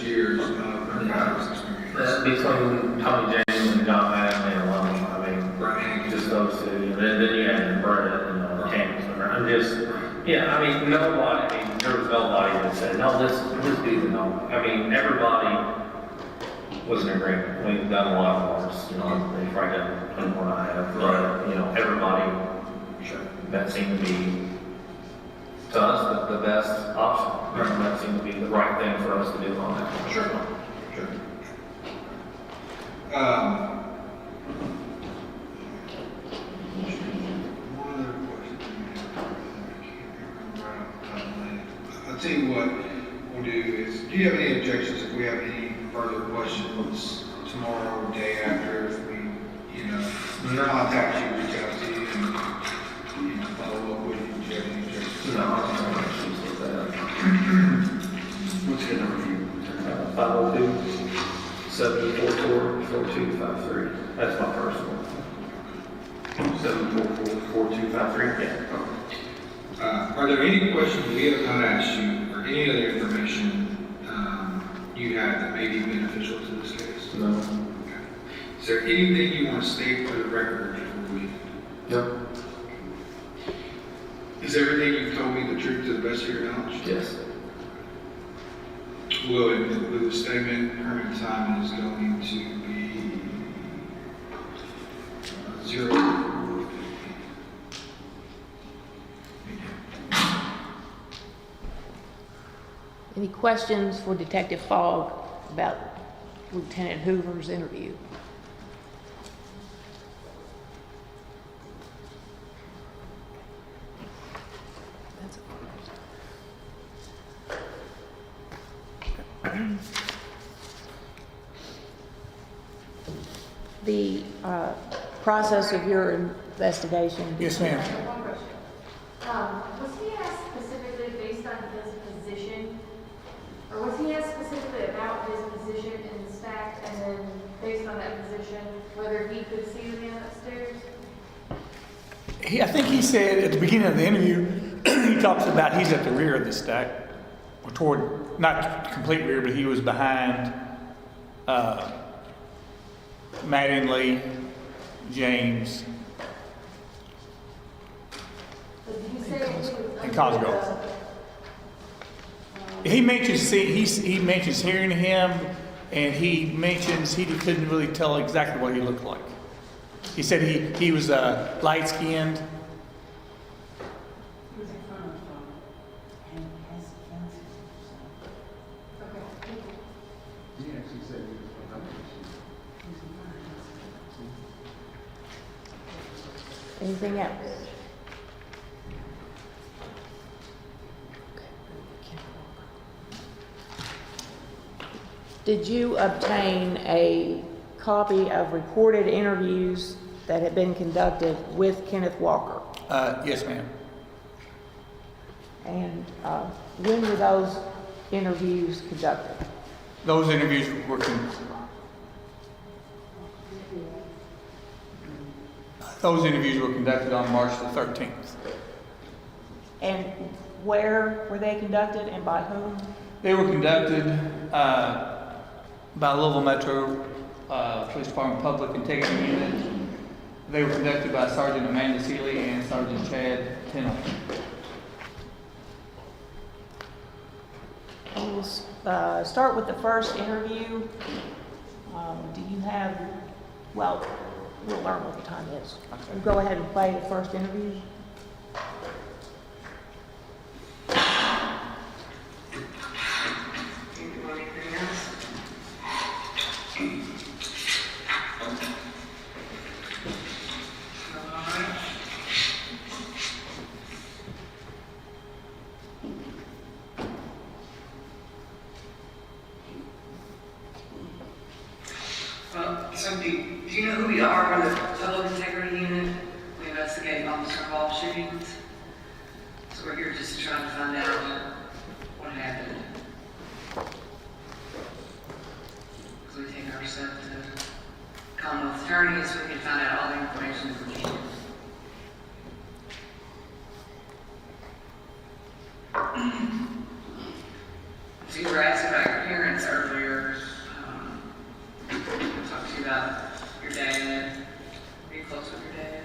years of narcotics experience? between Tommy James and John Madden alone, I mean, Right. just those two. And then you had Breonna and Campbell's. I'm just, yeah, I mean, nobody, I mean, there was nobody that said, no, let's do the no. I mean, everybody was in agreement. We've done a lot of ours, you know, they've probably done plenty more than I have, but, you know, everybody, that seemed to be, to us, the best option. And that seemed to be the right thing for us to do on that. Sure. One other question. I'll tell you what we'll do is, do you have any objections if we have any further questions tomorrow or day after, if we, you know, contact you, reach out to you, and, you know, follow up with you? Do you have any objections? No, I don't have issues with that. What's the number for you? 502-744-4253. That's my personal. 744-4253, yeah. Are there any questions we have not asked you, or any other information you have that may be beneficial to this case? No. Okay. Is there anything you want to state for the record before we? No. Is everything you've told me the truth to the best of your knowledge? Yes. Will it include the statement, permanent time is going to be 0? Any questions for Detective Fogg about Lieutenant Hoover's interview? The process of your investigation. Yes, ma'am. One question. Was he asked specifically based on his position, or was he asked specifically about his position in the stack, and then based on that position, whether he could see the man upstairs? I think he said at the beginning of the interview, he talks about he's at the rear of the stack, or toward, not complete rear, but he was behind Mattingly, James, But did he say he was and under Cosgrove. He mentions he mentions hearing him, and he mentions he couldn't really tell exactly what he looked like. He said he was light skinned. Anything else? Did you obtain a copy of recorded interviews that had been conducted with Kenneth Walker? Yes, ma'am. And when were those interviews conducted? Those interviews were conducted on March the 13th. And where were they conducted and by whom? They were conducted by Louisville Metro Police Department Public Integrity Unit. They were conducted by Sergeant Amanda Seeley and Sergeant Chad Tennell. We'll start with the first interview. Do you have, well, we'll learn what the time is. We'll go ahead and play the first interview. So do you know who we are? We're the Public Integrity Unit. We investigate officer-involved shootings. So we're here just trying to find out what happened. So we take our step to Commonwealth Attorney so we can find out all the information that we can. So you were asked about your parents earlier. Talk to you about your dad. Are you close with your dad?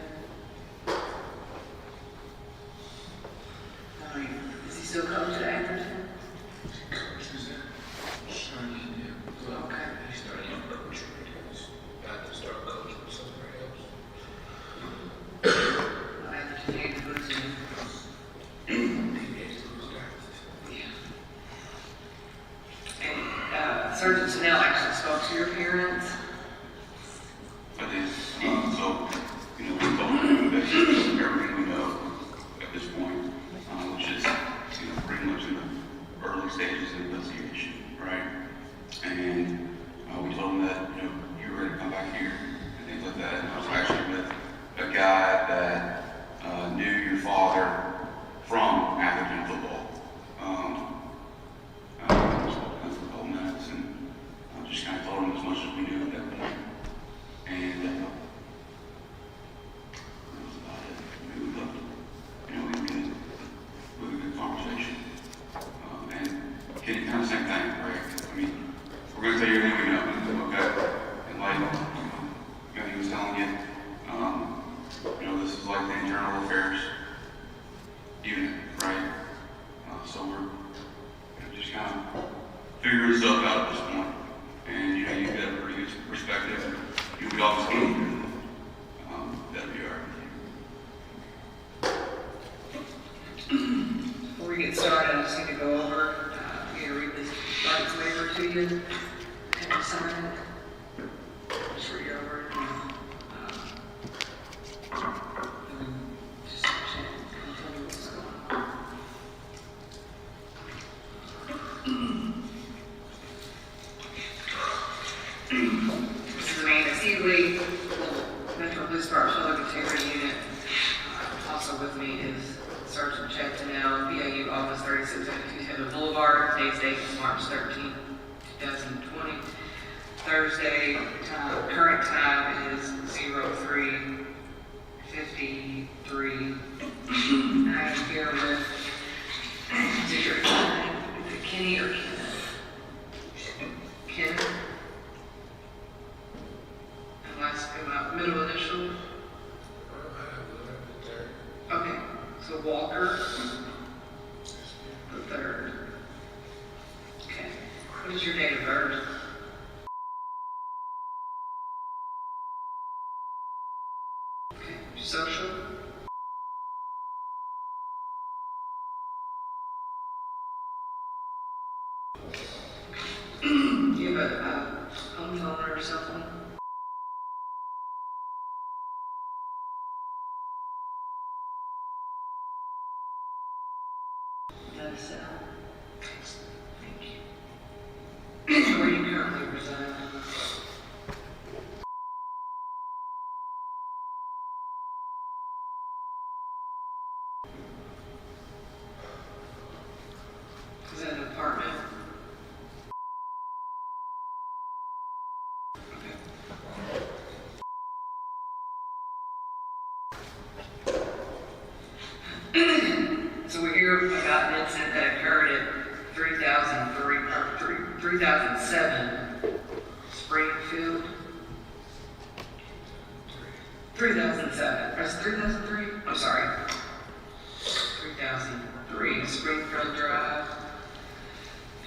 Is he still coach at Atherton? Okay. Atherton Hank puts in. And Sergeant Snell actually spoke to your parents. I did. So, we told them to investigate everything we know at this point, which is, pretty much in the early stages of the investigation, right? And we told them that, you were ready to come back here and things like that. And I was actually with a guy that knew your father from Atherton football. For a couple minutes, and just kind of told him as much as we knew at that point. And that was about it. We left, we had a good conversation. And Kenny, kind of same thing, right? We're going to tell you everything we know, okay? And like, he was telling you, this is like the internal affairs unit, right? So we're just kind of figuring stuff out at this point. And you get a pretty good perspective. We always go through that'd be all right. Before we get started, I just need to go over, we had a to you. Can you sign it? Just read over it. And then just check and tell me what's going on. This is Amanda Seeley, Metro Police Department Public Integrity Unit. Also with me is Sergeant Chad Tennell, BAU Office 3672 Heather Boulevard. Today's date is March 13, 2020. Thursday, current time is 03:53. I am here with, is it your name? Is it Kenny or Kenneth? Kenneth? And last, middle initial? Okay, so Walker, the third. Okay, what is your date of birth? Okay, social? Do you have a home phone or cell phone? Not a cell. Thank you. Where do you currently reside? Is that an apartment? Okay. So we're here about an incident that occurred at 3007 Springfield. 3007. That's 3003? I'm sorry. 3003 Springfield Drive.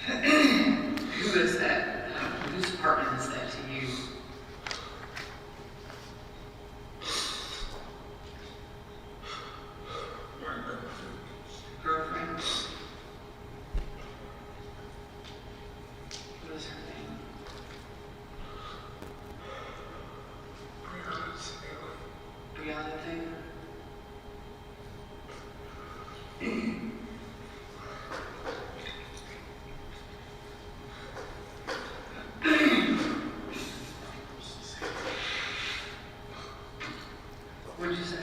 Who is that? Whose apartment is that to you? Girlfriend? What is her name? Breonna Taylor? What'd you say?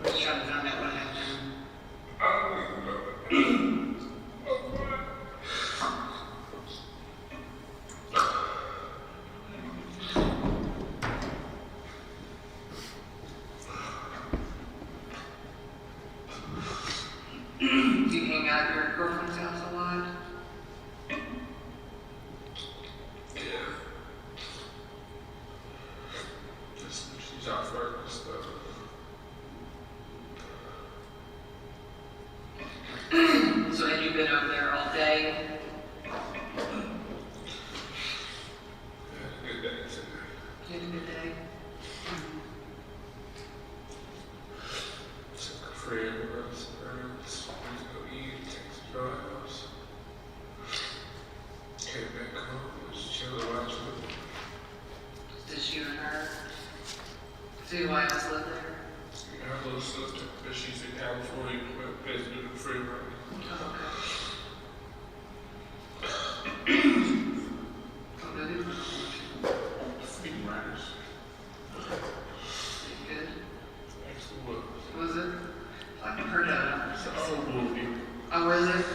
We're just trying to find out what happened. Do you hang out at your girlfriend's house a lot? She's off work and stuff. So had you been over there all day? Good day today. You had a good day? Took a friend around some errands. Went to go eat, take some drives. Came back home, was chilling, watching it. Just you and her? So your wife else live there? Our little sister, but she's in California, but visiting a friend right now. Oh, okay. Oh, good. Feeding riders. Good. Actually was. Was it? I've heard of it. It's an old movie. Oh, was it?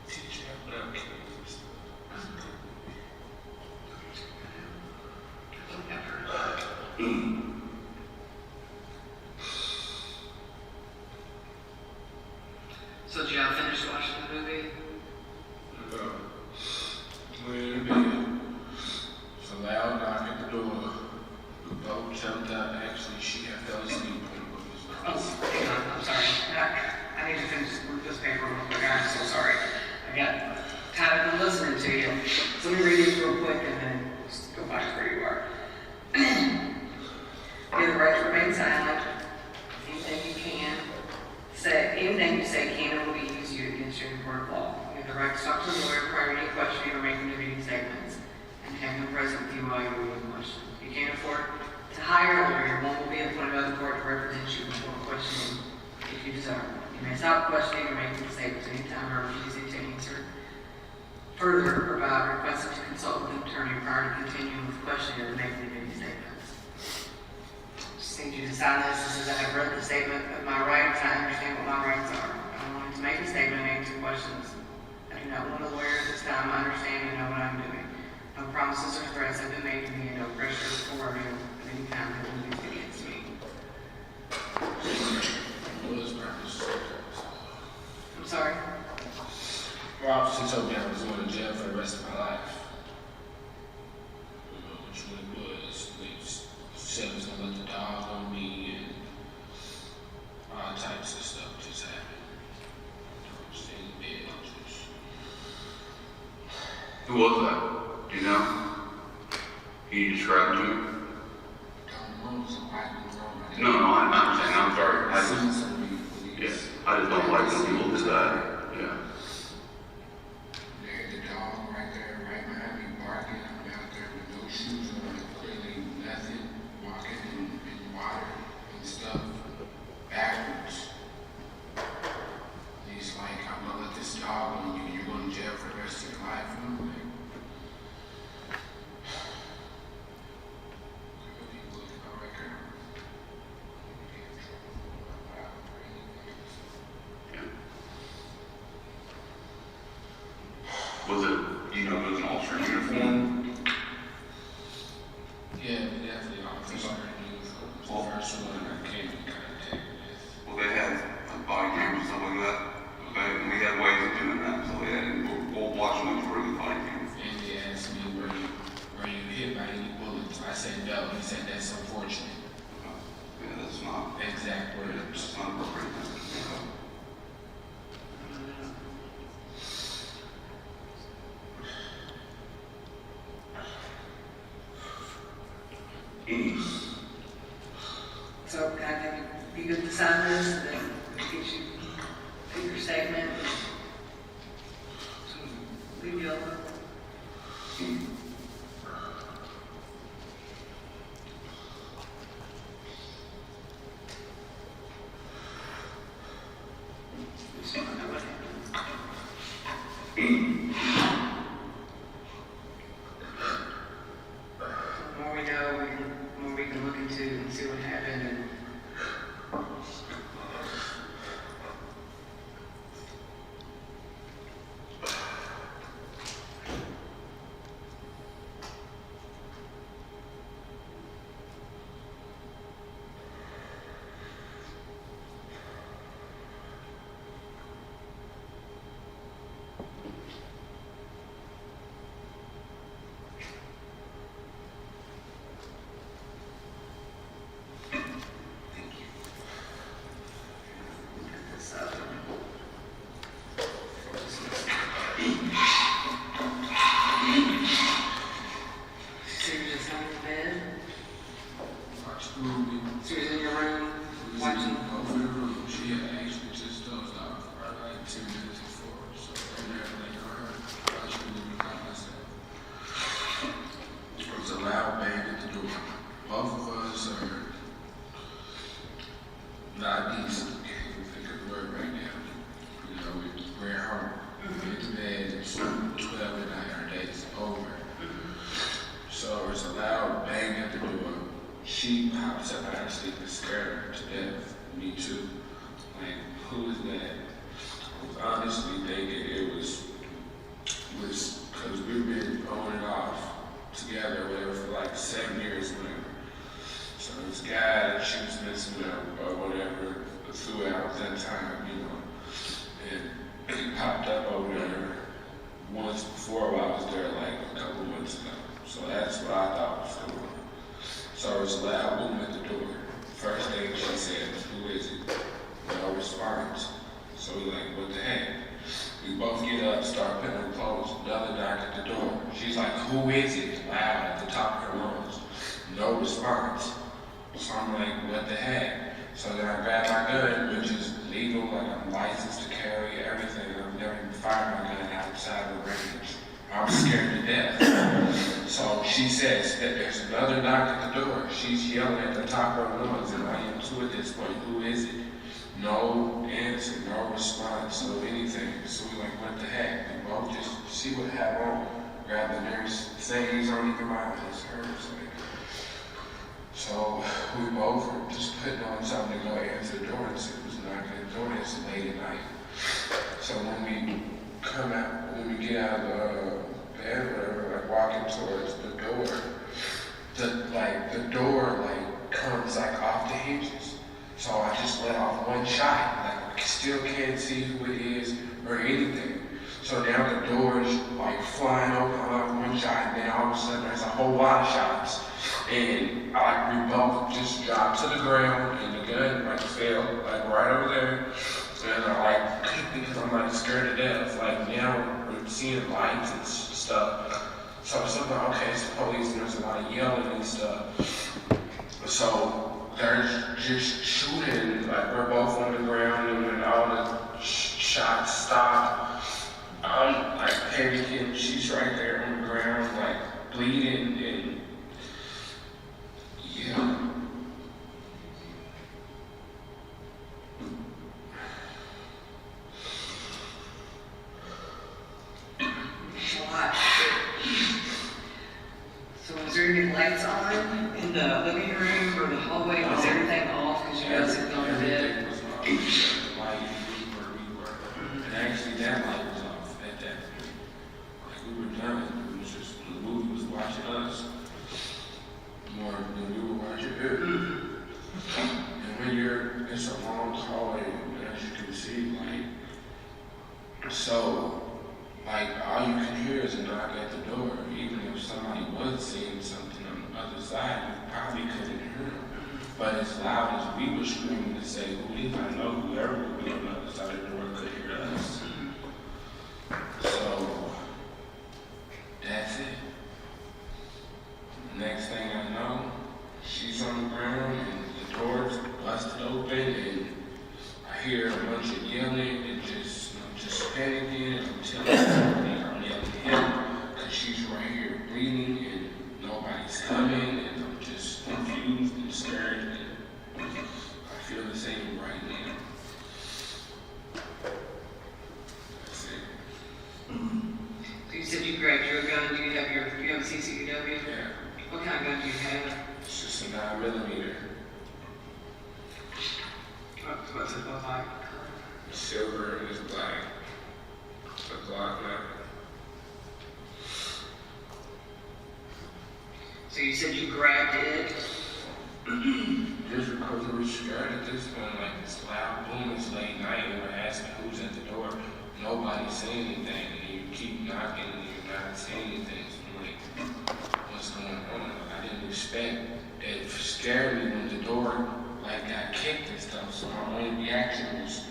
Teach you how to have kids and stuff. I think I've heard of it. So did y'all finish watching the movie? We're in bed. It's a loud knock at the door. The boat jumped out. Actually, she had fell asleep when the movie was Oh, hang on, I'm sorry. I need to finish this paper real quick. I'm so sorry. I reason why you're being questioned. If you can't afford to hire a lawyer, one will be appointed by the court to represent you before questioning if you desire. You may stop questioning or making statements anytime or refusing to answer. Further, provide requesting to consult with an attorney prior to continuing with questioning or making any statements. Just need you to sign this. This is, I have read the statement of my rights. I understand what my rights are. I'm willing to make a statement and answer questions. I do not want a lawyer at this time. I understand and know what I'm doing. No promises or threats have been made to me and no pressure or of any kind have been used against me. I'm sorry? Well, she told me I was going to jail for the rest of my life. Which one it was. They said it was going to let the dog on me and all types of stuff just happened. Staying in bed. Who was that? Do you know? Can you describe it to me? Don't know, somebody was wrong. No, I understand. I'm sorry. Yeah, I just don't like when people do that. Yeah. They had the dog right there, right behind me, barking. I'm out there with no shoes on, clearly nothing, walking in water and stuff, backwards. And he's like, I'm gonna let this dog on you, you're going to jail for the rest of your life. And I'm like, people look at my record. Was it, you know, it was an officer uniform? Yeah, definitely officer uniform. The first one I came in contact with. Well, they had body cameras and stuff like that. Okay, and we had ways of doing that. So we'll watch them for the body cameras. And he asked me, were you hit by any bullets? I said no. He said that's unfortunate. Yeah, that's not, Exact words. that's not appropriate. So can I think be good to sign this and then get you do your statement? Leave you alone. So I know what happened. The more we know, the more we can look into and see what happened and she pops up out of sleep and scared to death. Me too. Like, who is that? I was honestly thinking it was because we've been on and off together or whatever for like 7 years, whatever. So this guy that she was messing with or whatever throughout that time, you know, and he popped up over there once before while I was there like a couple months ago. So that's what I thought was going on. So there was a loud boom at the door. First thing she said was, "Who is it?" No response. So we like, what the heck? We both get up, start putting on clothes. The other knock at the door. She's like, "Who is it?" Loud at the top of her lungs. No response. So I'm like, what the heck? So then I grab my gun, which is legal, like I'm licensed to carry everything. I've never even fired my gun outside of the range. I was scared to death. So she says that there's another knock at the door. She's yelling at the top of her lungs, and I am too at this point. Who is it? No answer, no response, so anything. So we like, what the heck? We both just see what happened. Grab the nurse, saying he's on the mind, it's hers. Like. So we both were just putting on something to go answer the door, and it was knocking at the door. It's late at night. So when we come out, when we get out of the bed or whatever, like walking towards the door, the door comes like off the hinges. So I just let off one shot, like still can't see who it is or anything. So now the door is like flying open, I let one shot, and then all of a sudden there's a whole lot of shots. And we both just dropped to the ground, and the gun fell right over there. And because I'm scared to death, now we're seeing lights and stuff. So I'm like, okay, it's the police, and there's a lot of yelling and stuff. So they're just shooting, we're both on the ground, and when all the shots stop, I'm panicking, she's right there on the ground, bleeding, and yeah. So was there any lights on in the living room or the hallway? Was everything off because you guys had gone to bed? Everything was off. The light where we were. And actually that light was off at that point. We were done. It was just the movie was watching us more than we were watching it. And when it's a long hallway, as you can see, so all you can hear is a knock at the door. Even if somebody was saying something on the other side, you probably couldn't hear them. But as loud as we were screaming to say, who is I know whoever would be on the other side of the door could hear us. So that's it. Next thing I know, she's on the ground and the door's busted open, and I hear a bunch of yelling and just panicking, and I'm telling everybody I'm yelling at him because she's right here bleeding and nobody's coming, and I'm just confused and scared, and I feel the same right now. That's it. So you said you grabbed your gun. Do you have a CCW? Yeah. What kind of gun do you have? It's just a 9mm. What's it look like? Silver and it's black. A Glock 9. So you said you grabbed it? Just because we were scared at this point, this loud boom, it's late night, and we're asking who's at the door. Nobody's saying anything, and you keep knocking, and you're not saying anything. So I'm like, what's going on? I didn't expect it. It scared me when the door got kicked and stuff. So my only reaction was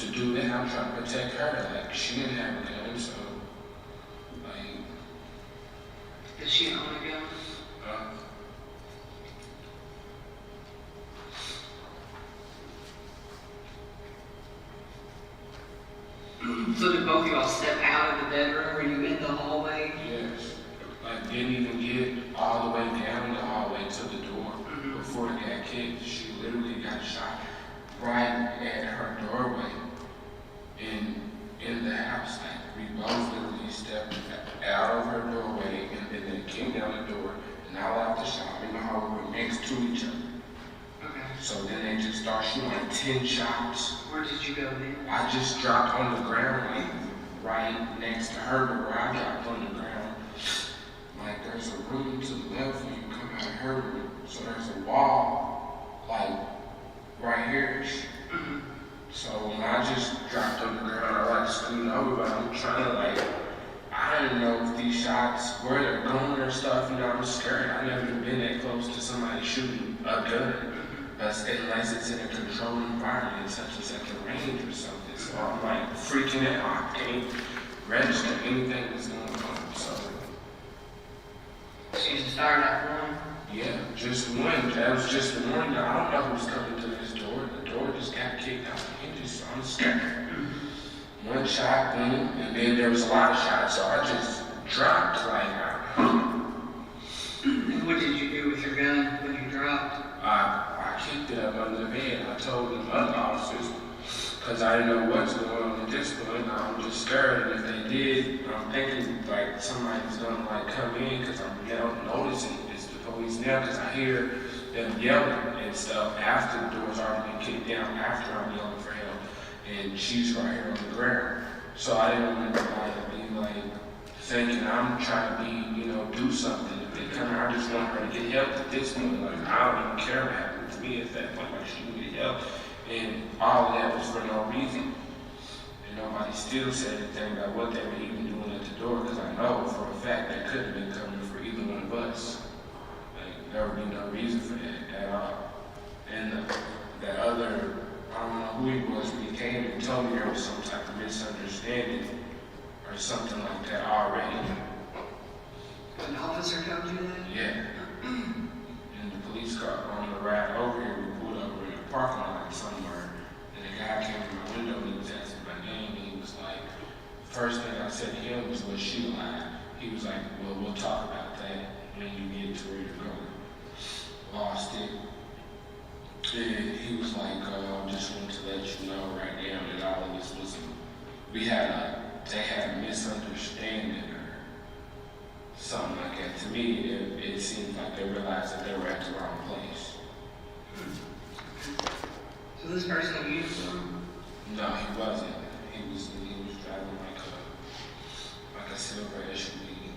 to do that. I'm trying to protect her. She didn't have a gun, so Does she own a gun? So did both of y'all step out of the bedroom? Were you in the hallway? yes. Didn't even get all the way down the hallway to the door before it got kicked. She literally got shot right at her doorway in the house. We both literally stepped out of her doorway, and then they came down the door, and I left the shop in the hallway next to each other. Okay. So then they just start shooting 10 shots. Where did you go then? I just dropped on the ground, right next to her door. I dropped on the ground. There's a room to the left when you come out of her room. So there's a wall, right here. So when I just dropped on the ground, I scooted over, but I'm trying to I didn't know if these shots, where they're going or stuff, I'm scared. I've never been that close to somebody shooting a gun. Unless it's in a controlled environment, such as at the range or something. So I'm freaking out. I can't register anything that's going on. So She just fired at one? yeah, just one. That was just one. I don't know who's coming to this door. The door just got kicked out the hinges, so I'm scared. One shot, boom, and then there was a lot of shots, so I just dropped What did you do with your gun when you dropped? I kicked it up under the bed. I told the other officers, because I didn't know what's going on at this point. I'm just scared, and if they did, I'm thinking like somebody's gonna like come in, because I'm noticing it's the police now, because I hear them yelling and stuff after the door's already been kicked down, after I'm yelling for help, and she's right here on the ground. So I didn't want anybody to be like thinking I'm trying to be, do something. If they come here, I just want her to get help at this point. Like, I don't even care what happened to me at that point. Like, she needed help. And all of that was for no reason. And nobody still said anything about what they were even doing at the door, because I know for a fact that couldn't have been coming for either one of us. Like, there would be no reason for that at all. And that other, I don't know who he was, but he came and told me there was some type of misunderstanding or something like that already. An officer told you that? Yeah. And the police car on the ride over here, we pulled over in a parking lot somewhere, and the guy came to my window and he was asking my name, and he was like, first thing I said to him was, "Well, she lied." He was like, "Well, we'll talk about that when you get to where you're going." Lost it. And he was like, "Just wanted to let you know right now that all of this was, they had a misunderstanding or something like that." To me, it seemed like they realized that they were at the wrong place. So this person in uniform? No, he wasn't. He was driving like a silver SUV.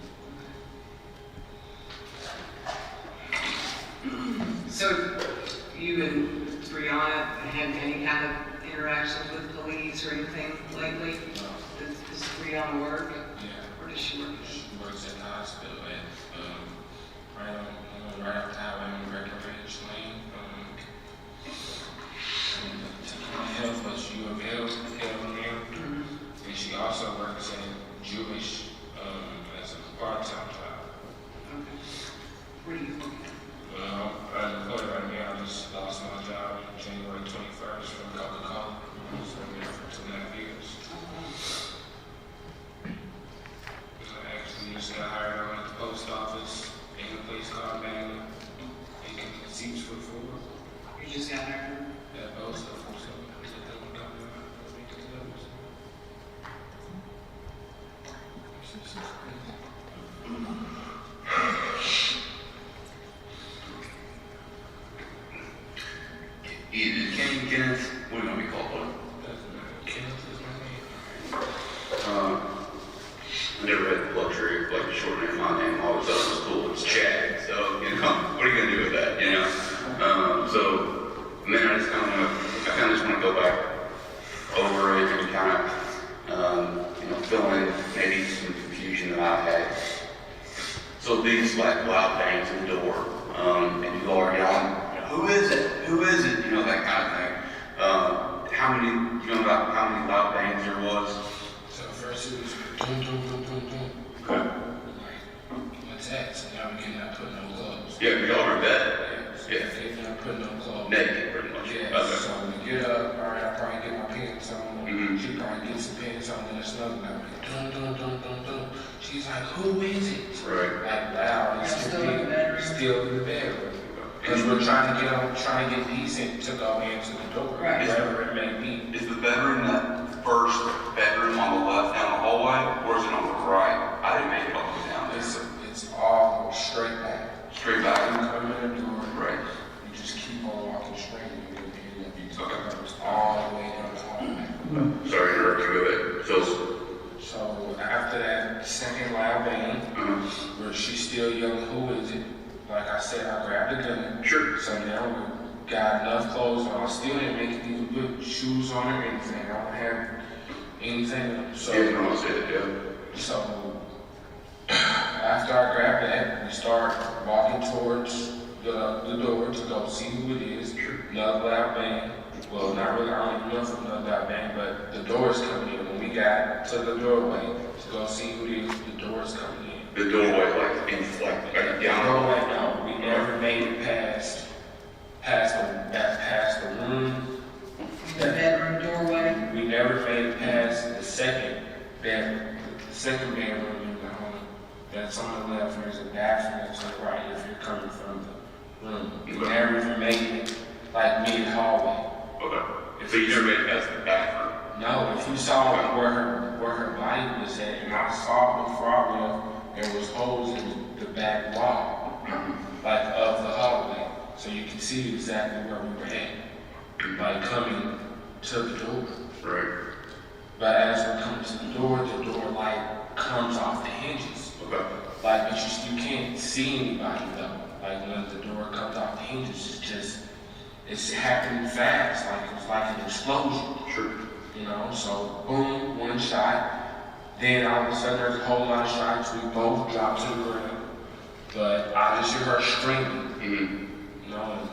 So you and Breonna had any kind of interactions with police or anything lately? No. Does Breonna work? Yeah. Where does she work? She works at the hospital at right off the highway on Regular Range Lane. Health was U of L there. And she also works at Jewish as a part-time job. Okay. Where do you work? I'm employed right now. I just lost my job January 21st from Coca-Cola. I was working there for 2.5 years. I actually just got hired on at the post office in a place called Breonna. Making seats for food. You just got hired? That post office. Kenneth, what do you want to be called? Kenneth is my name. I never had the luxury of like shortening my name. All of a sudden it was cool. It's Chad. So, what are you going to do with that, and then I kind of just want to go back over it and kind of, fill in maybe some confusion that I had. So these like loud bangs in the door, and you all are yelling, "Who is it? Who is it?" That kind of thing. How many loud bangs there was? So first it was dun dun dun dun dun. Okay. Like, what's that? So now we cannot put no clothes. Yeah, because y'all were in bed. Yeah. They cannot put no clothes. Naked, pretty much. Yeah. Okay. So we get up. All right, I probably get my pants on. Mhm. She probably gets some pants on, and it's another guy like dun dun dun dun dun. She's like, "Who is it?" Right. Like loud. You're still in the bedroom? Still in the bedroom. Because we're trying to get decent to go into the door, Right. wherever it may be. Is the bedroom that first bedroom on the left down the hallway, or is it on the right? I didn't make it all the way down there. It's all straight back. Straight You back. come in the door, Right. you just keep on walking straight, and you'll be Okay. all the way down the hallway. Sorry to interrupt you, go ahead. So after that second loud bang, where she's still yelling, "Who is it?" Like I said, I grabbed the gun. Sure. So now we got enough clothes on. I still didn't make it even put shoes on or anything. I don't have anything. So, Yeah, you almost said it, yeah. so after I grabbed that, we start walking towards the door to go see who it is. Another loud bang. Well, not really, I don't even know if it's another loud bang, but the door's coming in. When we got to the doorway to go see who it is, the door's coming in. The doorway, like The down. doorway, no, we never made it past the room. The bedroom doorway? We never made it past the second bedroom in the home. That's on the left, there's a bathroom that's on the right if you're coming He never even made it, like, mid-hallway. Okay. So you never made it past the bathroom? No, if you saw where her body was at, and I saw before I left, there was holes in the back wall, like, of the hallway. So you can see exactly where we were at, like, coming to the door. Right. But as we're coming to the door, like, comes off the hinges. Okay. Like, but you can't see anybody, though. Like, when the door comes off the hinges, it's happening fast, like, it's like an explosion. Sure. You know, so boom, one shot. Then all of a sudden there's a whole lot of shots. We both dropped to the ground. But I just hear her screaming. Mm-hmm. You know,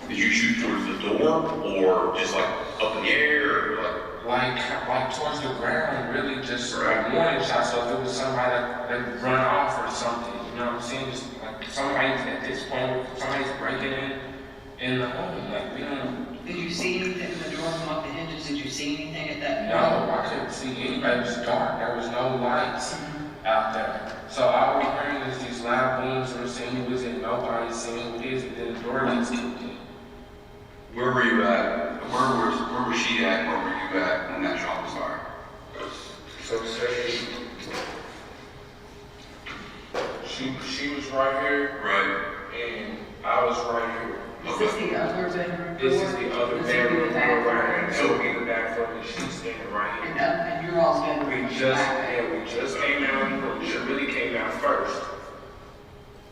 Did you shoot towards the door or just like up in the air or like? like towards the ground, really just Right. like warning shots. So if it was somebody that run off or something, you know what I'm saying? Just like somebody's at this point, somebody's breaking in the home. Like we don't. Did you see anything in the door come off the hinges? Did you see anything at that No, I couldn't see anybody. It was dark. There was no lights out there. So all we hearing is these loud booms and we're saying who is it, nobody's saying who it is, and then the door gets kicked in. Where were you at? Where was she at? Where were you at when that shot was fired? So say she was right here Right. and I was right here. Is this the other bedroom? This is the other This would be bedroom the door right bathroom. here. So it'll be the bathroom and she's standing right here. And you're all bedroom. We just came out, she really came out first.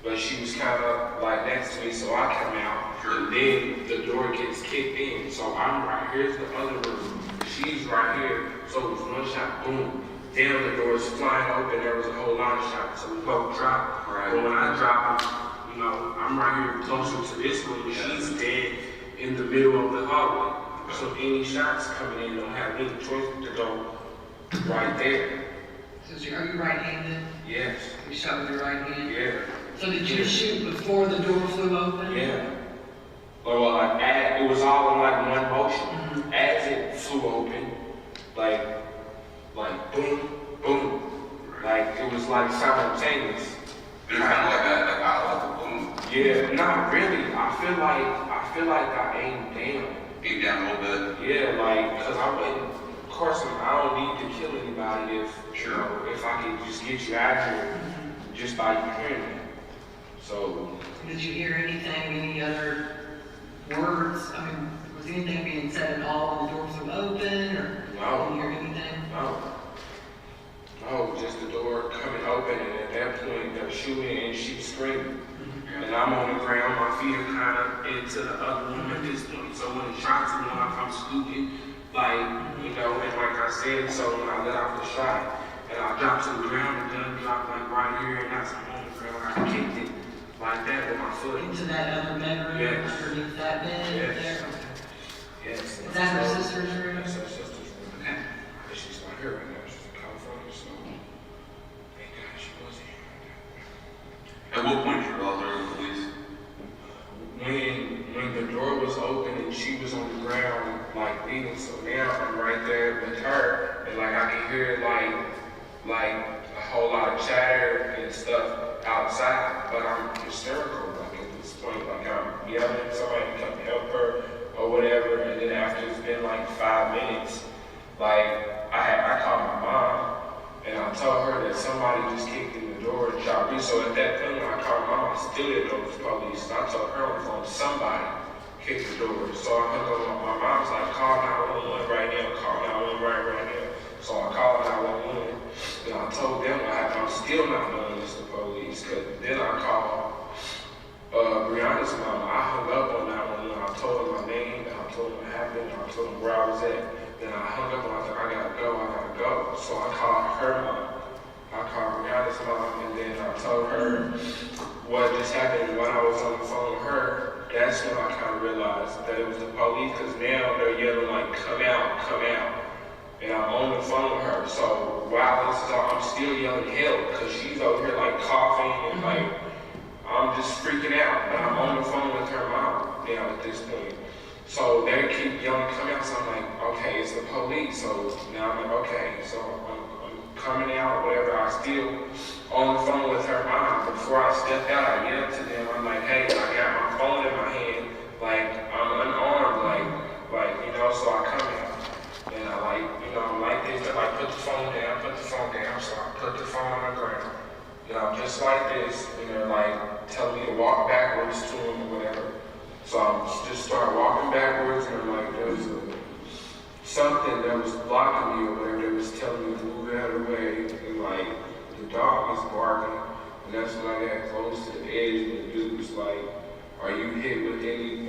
But she was kind of like next to me, so I come out. And then the door gets kicked in. So I'm right here's the other room. She's right here. So it was one shot, boom. Damn, the door's flying open. There was a whole lot of shots. So we both dropped. Right. But when I drop, you know, I'm right here closer to this room. She's dead in the middle of the hallway. So any shots coming in don't have any choice to go right there. So are you right-handed? Yes. You shot with your right hand? Yeah. So did you shoot before the door flew open? Yeah. Well, like, it was all in like one motion. Mhm. As it flew open, like boom, boom. Like it was like simultaneous. It was kind of like that, like I like a boom. Yeah, not really. I feel like I aimed down. Aimed down a little bit. Yeah, like, cause I wouldn't, of course, I don't need to kill anybody if, you know, if I can just get you out here just by you hearing me. So, Did you hear anything, any other words? I mean, was anything being said at all when the door flew open, or No. did you hear anything? no, just the door coming open, and at that point, they're shooting and she's screaming. And I'm on the ground, my feet are kind of into the other room at this point. So when the shots are going off, I'm scooting, like, you know, and like I said, so when I let off the shot, and I dropped to the ground, the gun dropped like right here, and that's on the ground, I kicked it like that with my foot. Into that other bedroom, Yes. underneath that bed Yes. there? Okay. Yes. Is that her sister's room? That's her sister's room. Okay. But she's not here right now, she's in California, so thank God she wasn't here. At what point did you realize there were the police? When the door was open and she was on the ground, like bleeding, so now I'm right there with her, and like I can hear like a whole lot of chatter and stuff outside, but I'm hysterical, like at this point, like I'm yelling at somebody to come help her or whatever, and then after it's been like 5 minutes, like I called my mom, and I told her that somebody just kicked in the door and shot me. So at that point, when I called my mom, I still didn't know it was police. So I told her on the phone, somebody kicked the door. So I hung up. My mom's like, call 911 right now. Call 911 right now. So I called 911, and I told them what happened. I'm still not knowing it's the police. Cause then I called Breonna's mom. I hung up on 911. I told her my name, and I told her what happened, and I told her where I was at. Then I hung up and I was like, I gotta go. So I called her mom. I called Breonna's mom, and then I told her what just happened. When I was on the phone with her, that's when I kind of realized that it was the police, because now they're yelling like, come out. And I'm on the phone with her. So while this is all, I'm still yelling help, because she's over here like coughing and like, I'm just freaking out. But I'm on the phone with her mom now at this point. So they keep yelling, come out. So I'm like, okay, it's the police. So now I'm like, okay. So I'm coming out or whatever. I still on the phone with her mom. Before I stepped out, I yelled to them. I'm like, hey, I got my phone So I just started walking backwards, and I'm like, there was something that was blocking me or whatever that was telling me to move out of the way, and like the dog is barking, and that's when I got close to the edge, and the dude was like, are you hit with any,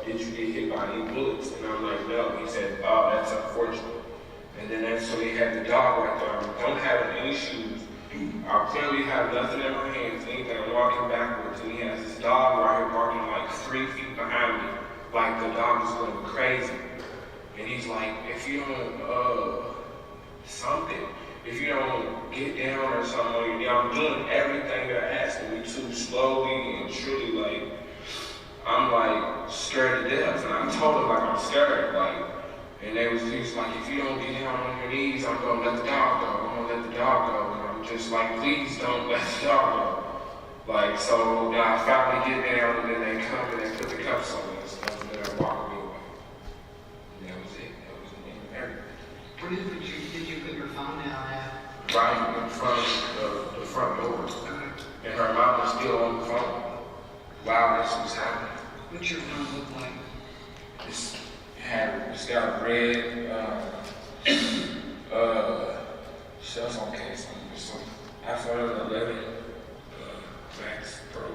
did you get hit by any bullets? And I'm like, no. He said, oh, that's unfortunate. And then that's when he had the dog right there. I don't have any shoes. I clearly have nothing in my hands, anything. I'm walking backwards, and he has this dog right here barking like 3 feet behind me, like the dog is going crazy. And he's like, if you don't, if you don't get down or something, you know, I'm doing everything they're asking me to, slowly and truly, like, I'm like scared to death. And I told him like I'm scared, like, and he was like, if you don't get down on your knees, I'm gonna let the dog go. I'm gonna let the dog go. And I'm just like, please don't let the dog go. Like, so now I finally get down, and then they come and they put the cuffs on me and stuff, and then they walk me away. And that was it. That was the end of everything. Where did you put your phone down at? Right in front of the front door. And her mom was still on the phone while this was happening. What's your phone look like? It's got a red cell phone case on it. So iPhone 11 Max Pro.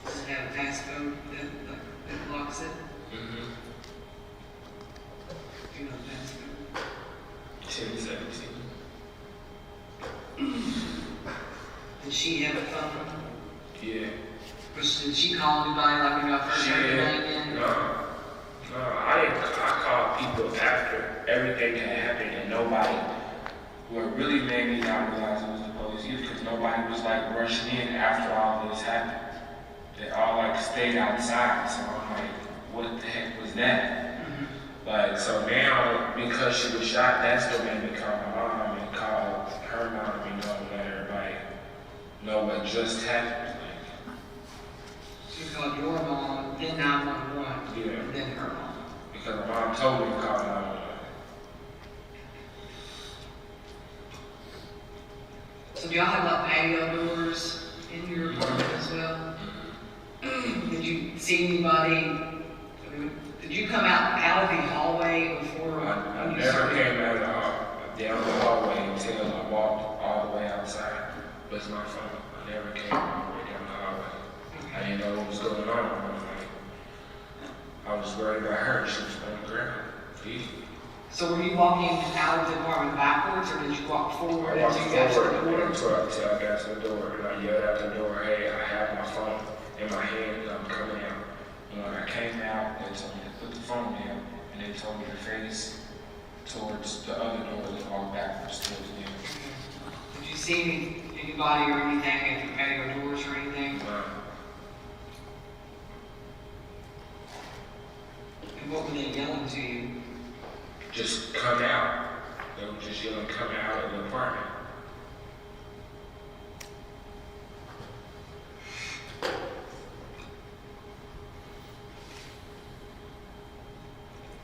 Does it have a passcode that locks it? Mm-hmm. Do you know the passcode? 1017. Did she have a phone? Yeah. Did she call anybody like when y'all first heard the name in? No, I called people after everything had happened, and nobody, what really made me not realize it was the police either, because nobody was like rushing in after all this happened. They all like stayed outside, so I'm like, what the heck was that? Like, so now, because she was shot, that's what made me call my mom and call her mom and let everybody know what just happened. So you called your mom, then 911, Yeah. and then her mom. Because my mom told me to call 911. So do y'all have like patio doors in your apartment as well? Did you see anybody? Did you come out of the hallway before? I when you never started? came out down the hallway until I walked all the way outside with my phone. I never came all the way down the hallway. I didn't know what was going on. I was worried about her. She was on the ground. Easy. So were you walking out of the apartment backwards, or did you walk forward I walked until you got to the forward door? until I got to the door, and I yelled out the door, hey, I have my phone in my hand, I'm coming out. And when I came out, they told me to put the phone down, and they told me to face towards the other door and walk backwards towards them. Did you see anybody or anything at the patio doors or anything? And what were they yelling to you? Just come out. They were just yelling, come out of the apartment.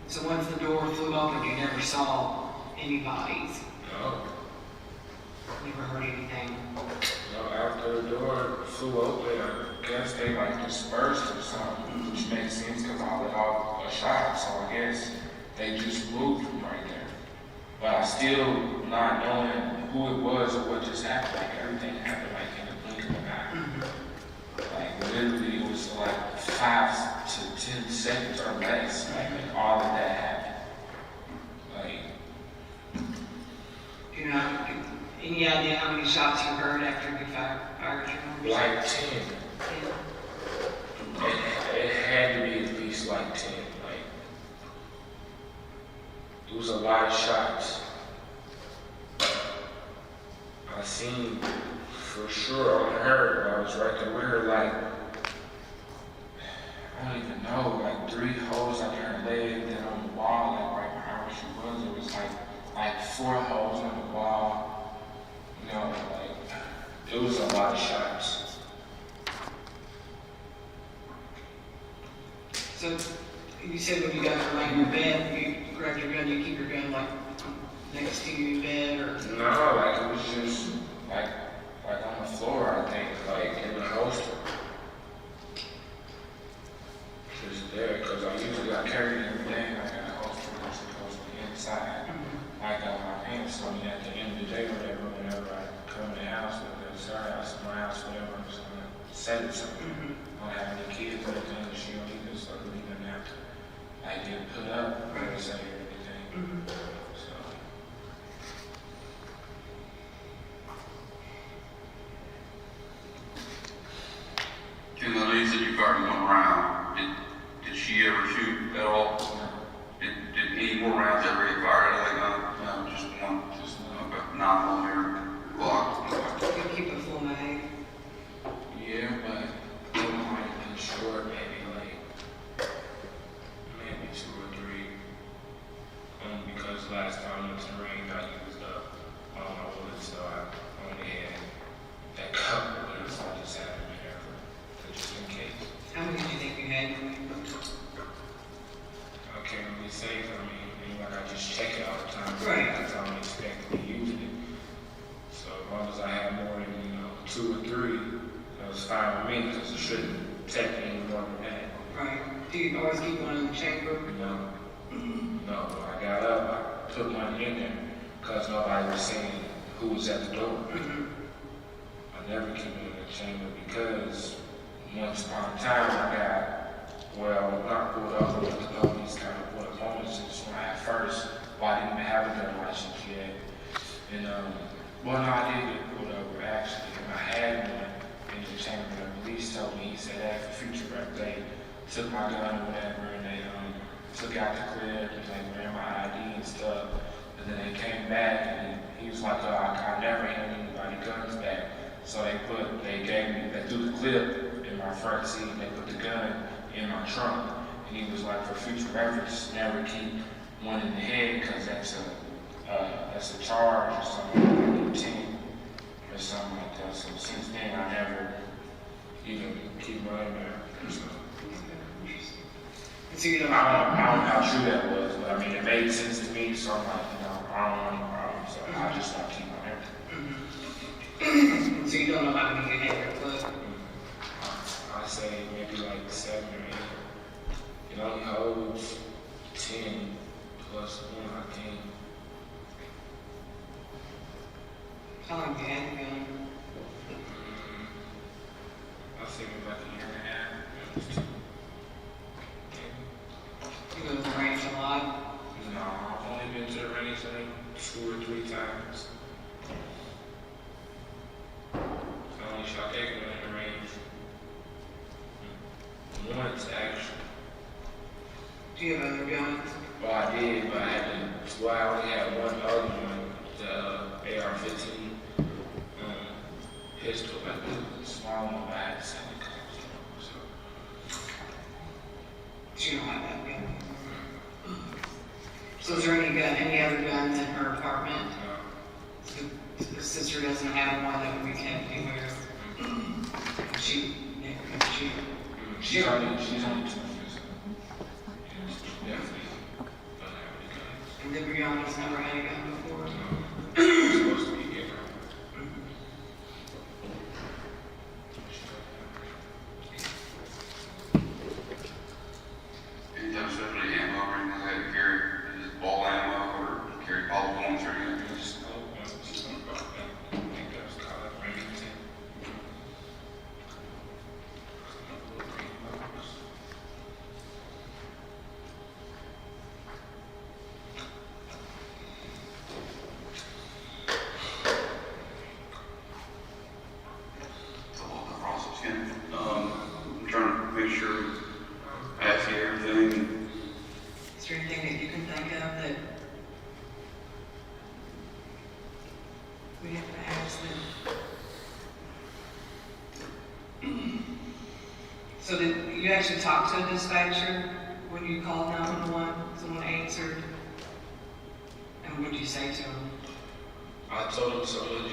So once the door flew open, you never saw anybody's? No. Never heard anything? No, after the door flew open, I guess they like dispersed or something, which makes sense because I let off a shot, so I guess they just moved from right there. But I still not knowing who it was or what just happened. Like everything happened like in the blink of an eye. Like literally it was like 5 to 10 seconds or less. Like when all of that happened. Like Do you know, any idea how many shots you heard after you fired your numbers? like 10. It had to be at least like 10. Like it was a lot of shots. I seen for sure on her, I was right there with her, like, I don't even know, like 3 holes under her leg, then on the wall, like right behind where she was, there was like 4 holes on the wall. You know, like, it was a lot of shots. So you said when you guys are laying in your bed, you grab your gun, you keep your gun like next to you in bed, or? No, like it was just like on the floor, I think, like in the holster. Just there, because I carry everything, I got a holster that's supposed to be inside. I got my pants on me at the end of the day or whatever, whenever I come in the house, whether it's our house, my house, whatever, I'm just gonna set it something. I don't have any kids or anything, and she don't either, so I really didn't have to, like, get put up, or say or anything. So. Kim, I know you said you fired one round. Did she ever shoot at all? Did any more rounds ever get fired out of that gun? No, just one. Just one. Okay. 9mm Glock. You keep a full mag. Yeah, but it might have been short, maybe 2 or 3. Because last time I went to the range, I used up all my bullets, so I only had that couple bullets, so I just had them in there for just in case. How many do you think you had? I can't really say, I mean, like I just check it all the time. Right. That's how I'm expecting to use it. So as long as I have more than, 2 or 3, that was fine with me, because it shouldn't take any more than that. Right. Do you always keep one in the chamber? No. No, when I got up, I put one in there, because nobody was seeing who was at the door. I never keep it in the chamber, because once upon a time I got, not pulled over, but the police kind of put up on us when I at first. Well, I didn't even have a gun license yet. And, no, I did get pulled over, actually, and I had one in the chamber. The police told me, he said, that for future record, they took my gun or whatever, and they took out the clip, and they ran my ID and stuff. And then they came back, and he was like, I never hand anybody guns back. So they threw the clip in my front seat, and they put the gun in my trunk. And he was like, for future reference, never keep one in the head, because that's a charge or something, like 10 or something like that. So since then, I never even keep running there. So. So you don't I don't know how true that was, but I mean, it made sense to me, so I'm like, I don't want any problems, so I just want to keep on everything. So you don't know how many you had in your clip? I say maybe like 7 or 8. It only holds 10 plus 1, I think. How long have you had the gun? I think about a year and a half. You go to the range a lot? No, I've only been to the range like 2 or 3 times. I only shot that gun in the range once, actually. Do you have other guns? Well, I did, but I only had one other one, the AR-15 pistol, but it was a small one, but I had to sell it because I was drunk, So you don't have that gun? So is there any other guns in her apartment? so. The sister doesn't have one that would be kept anywhere? She. She's only 2 years old. Definitely don't have any guns. And the Breonna's never had a gun before? She's supposed to be getting her. Anytime especially ammo or anything like that, you carry just ball ammo or carry ball points or anything. Just I think that was called Remington. It's a lot of process, Ken. I'm trying to make sure I ask you everything. Is there anything that you can think of that we have to ask them? So did you actually talk to a dispatcher when you called 911? Someone answered? And what did you say to them? I told him someone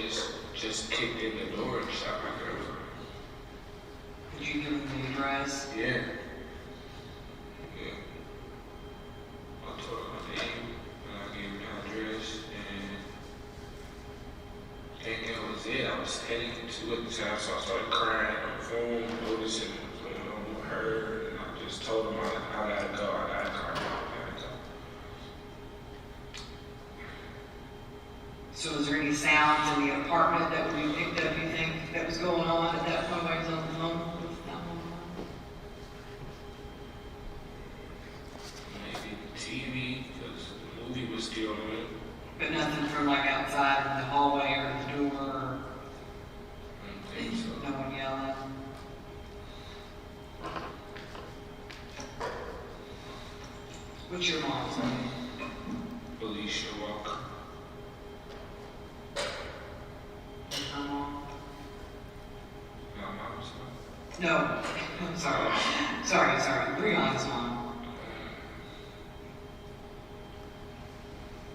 just kicked in the door and shot my girlfriend. Did you give them the address? Yeah. Yeah. time, so I started crying on the phone, noticing what was going on with her, and I just told him I gotta go, I gotta go. So was there any sounds in the apartment that we picked up, you think, that was going on at that point while he was on the phone with 911? Maybe TV, because the movie was still on. But nothing from like outside in the hallway or the door, or I don't think so. no one yelling? What's your mom's name? Alicia Walker. My mom? My mom's son. No, I'm sorry. Sorry. Breonna's mom.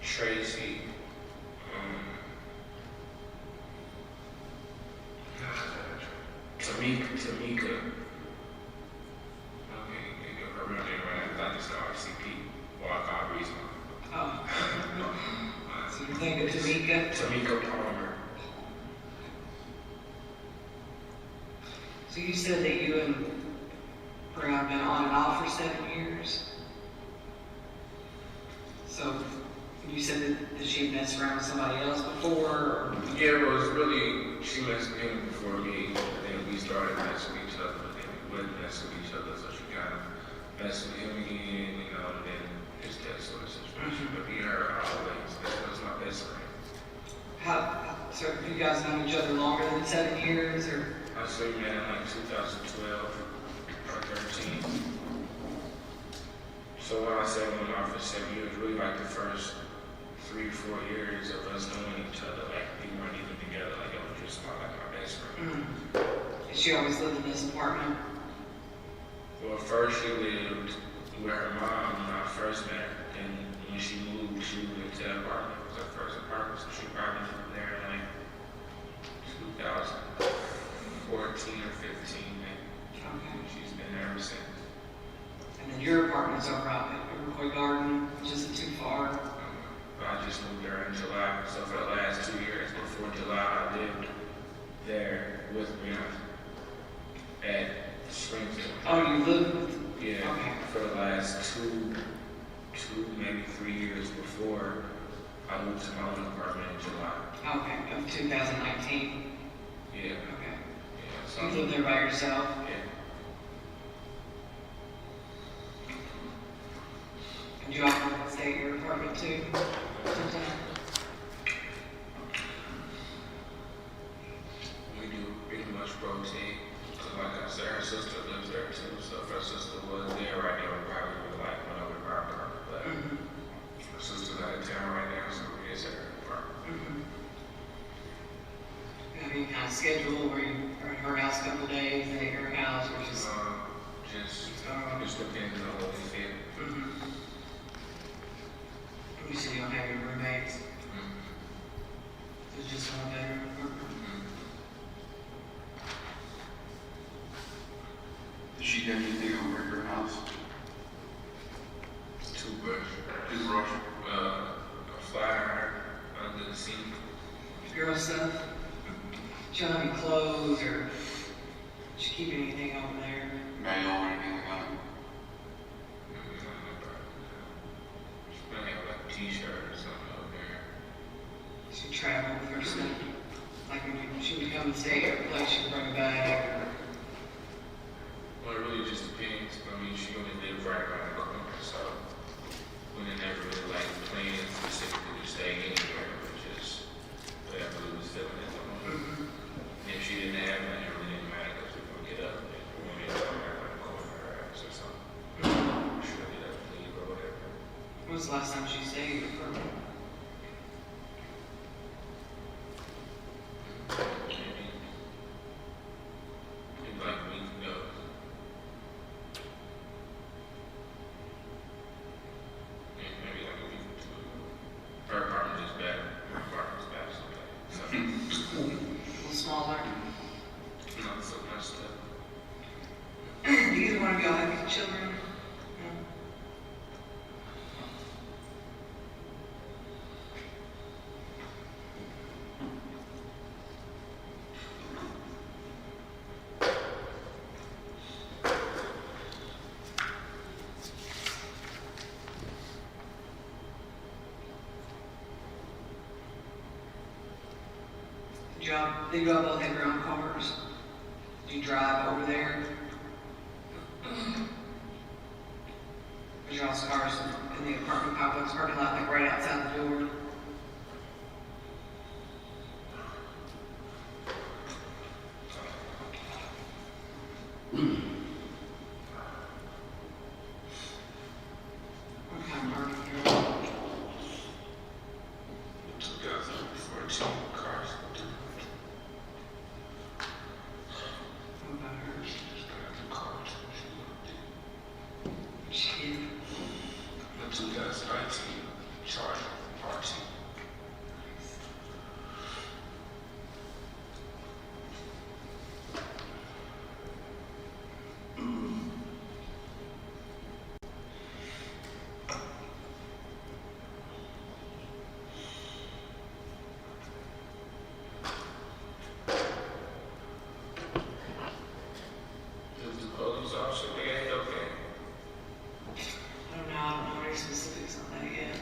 Tracy. Tamika. Okay, her real name right now. I just know RCP. Well, I call her Reese. Oh. So you're thinking Tamika? Tamika Palmer. So you said that you and Breonna have been on and off for 7 years? So you said that she messed around with somebody else before? Or? Yeah, it was really, she messed with him before me, and then we started messing with each other, and then we wouldn't mess with each other, so she kind of messed with him again, you know, and then it's that sort of situation. But me and her always, that was my best friend. So have you guys known each other longer than 7 years, or? I say, man, like 2012 or 13. So when I say we went off for 7 years, really like the first 3 or 4 years of us knowing each other, like we weren't even together, like it was just my best friend. Did she always live in this apartment? Well, first she lived with her mom when I first met her, and when she moved into that apartment. It was her first apartment, so she probably lived there in like 2014 or 15, maybe. Okay. She's been there ever since. And then your apartment's over out at Iroquois Garden, which isn't too far. I just moved there in July, so for the last 2 years before July, I lived there with Breonna at Springfield. Oh, you live with? Yeah, Okay. for the last two, maybe 3 years before I moved to my own apartment in July. Okay, of 2019. Yeah, Okay. yeah. So you live there by yourself? Yeah. And you often stay at your apartment too? Sometimes? We do pretty much rotate. So like I said, her sister lives there too. So if her sister was there right now, we probably would like went over to our apartment. But her sister's out of town right now, so we just at her apartment. Have any kind of schedule where you are at her house a couple of days, then at your house, or just? Just depends on what we feel. You said you don't have any roommates? It's just one bedroom apartment? Did she have anything over at her house? Toothbrush. Toothbrush? A flat iron under the sink. Girl stuff? She don't have any clothes, or she keep anything over there? Mail or anything like that? She might have like a t-shirt or something over there. She travel with her stuff? Like when she would come and stay at her place, she'd bring a bag, or? Well, it really just depends. I mean, she only live right around the corner, so we didn't ever really like plan specifically to stay anywhere, but just whatever we was feeling at the moment. If she didn't have it, it really didn't matter because we would get up and we would get up right around the corner of her house or something. She would get up and leave or whatever. When was the last time she stayed at her? Maybe like a week ago. Yeah, maybe like a week or 2 ago. Her apartment is better. My apartment's better sometimes. So, A little smaller? not so much stuff. Do either one of y'all have any children? No? Do y'all both have your own cars? Do you drive over there? Is y'all's cars in the apartment complex parking lot, like right outside the door? What kind of parking here? 2014 cars. What about hers? Just got the cars. She, The 2019 Charger RT. Does the police officer behave okay? I don't know any specifics on that yet.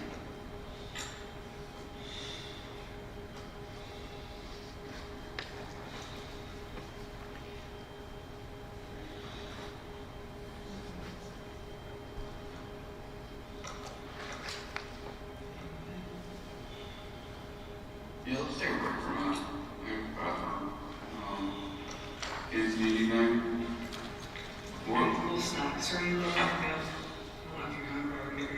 Yeah, let's take a break for a minute. Is the name? What? Little snacks or anything like that? I don't know if you're hungry or you're.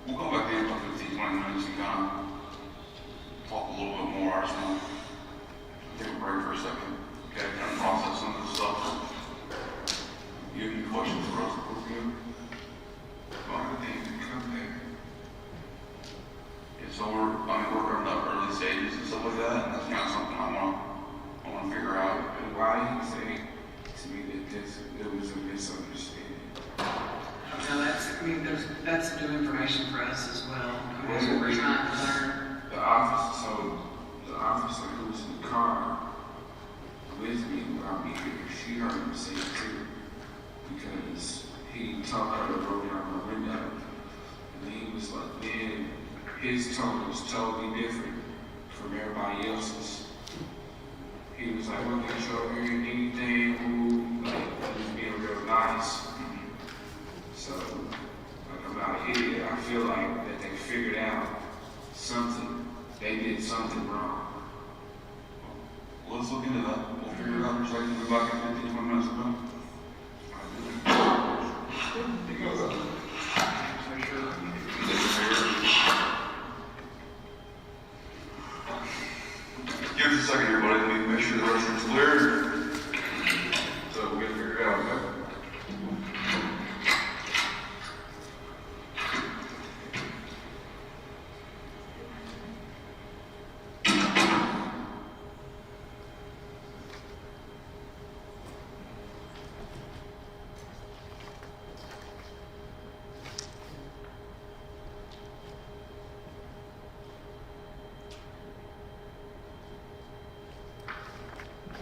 We'll come back in about 15, 20 minutes and kind of talk a little bit more. I just want to take a break for a second. Okay, kind of process some of this stuff. You have any questions for us before we go? Why did they even come there? Yeah, so we're in the early stages and stuff like that, and that's kind of something I want to figure out. And why he say to me that there was a misunderstanding? No, that's new information for us as well. I mean, that's what we're trying to learn. The officer who was in the car with me while me here, she heard him say it too. Because he told her to roll down the window. And he was like, man, his tone was totally different from everybody else's. He was like, well, did you hear anything? Ooh, like, he was being real nice. So, like, about here, I feel like that they figured out something. They did something wrong. Well, let's look into that. We'll figure it out in a second. We'll be back in 15, 20 minutes, okay? Give us a second here, buddy. Let me make sure the restroom's clear. So we'll get it figured out, okay?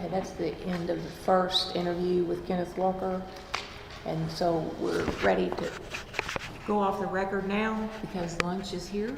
Okay, that's the end of the first interview with Kenneth Walker. And so we're ready to go off the record now because lunch is here.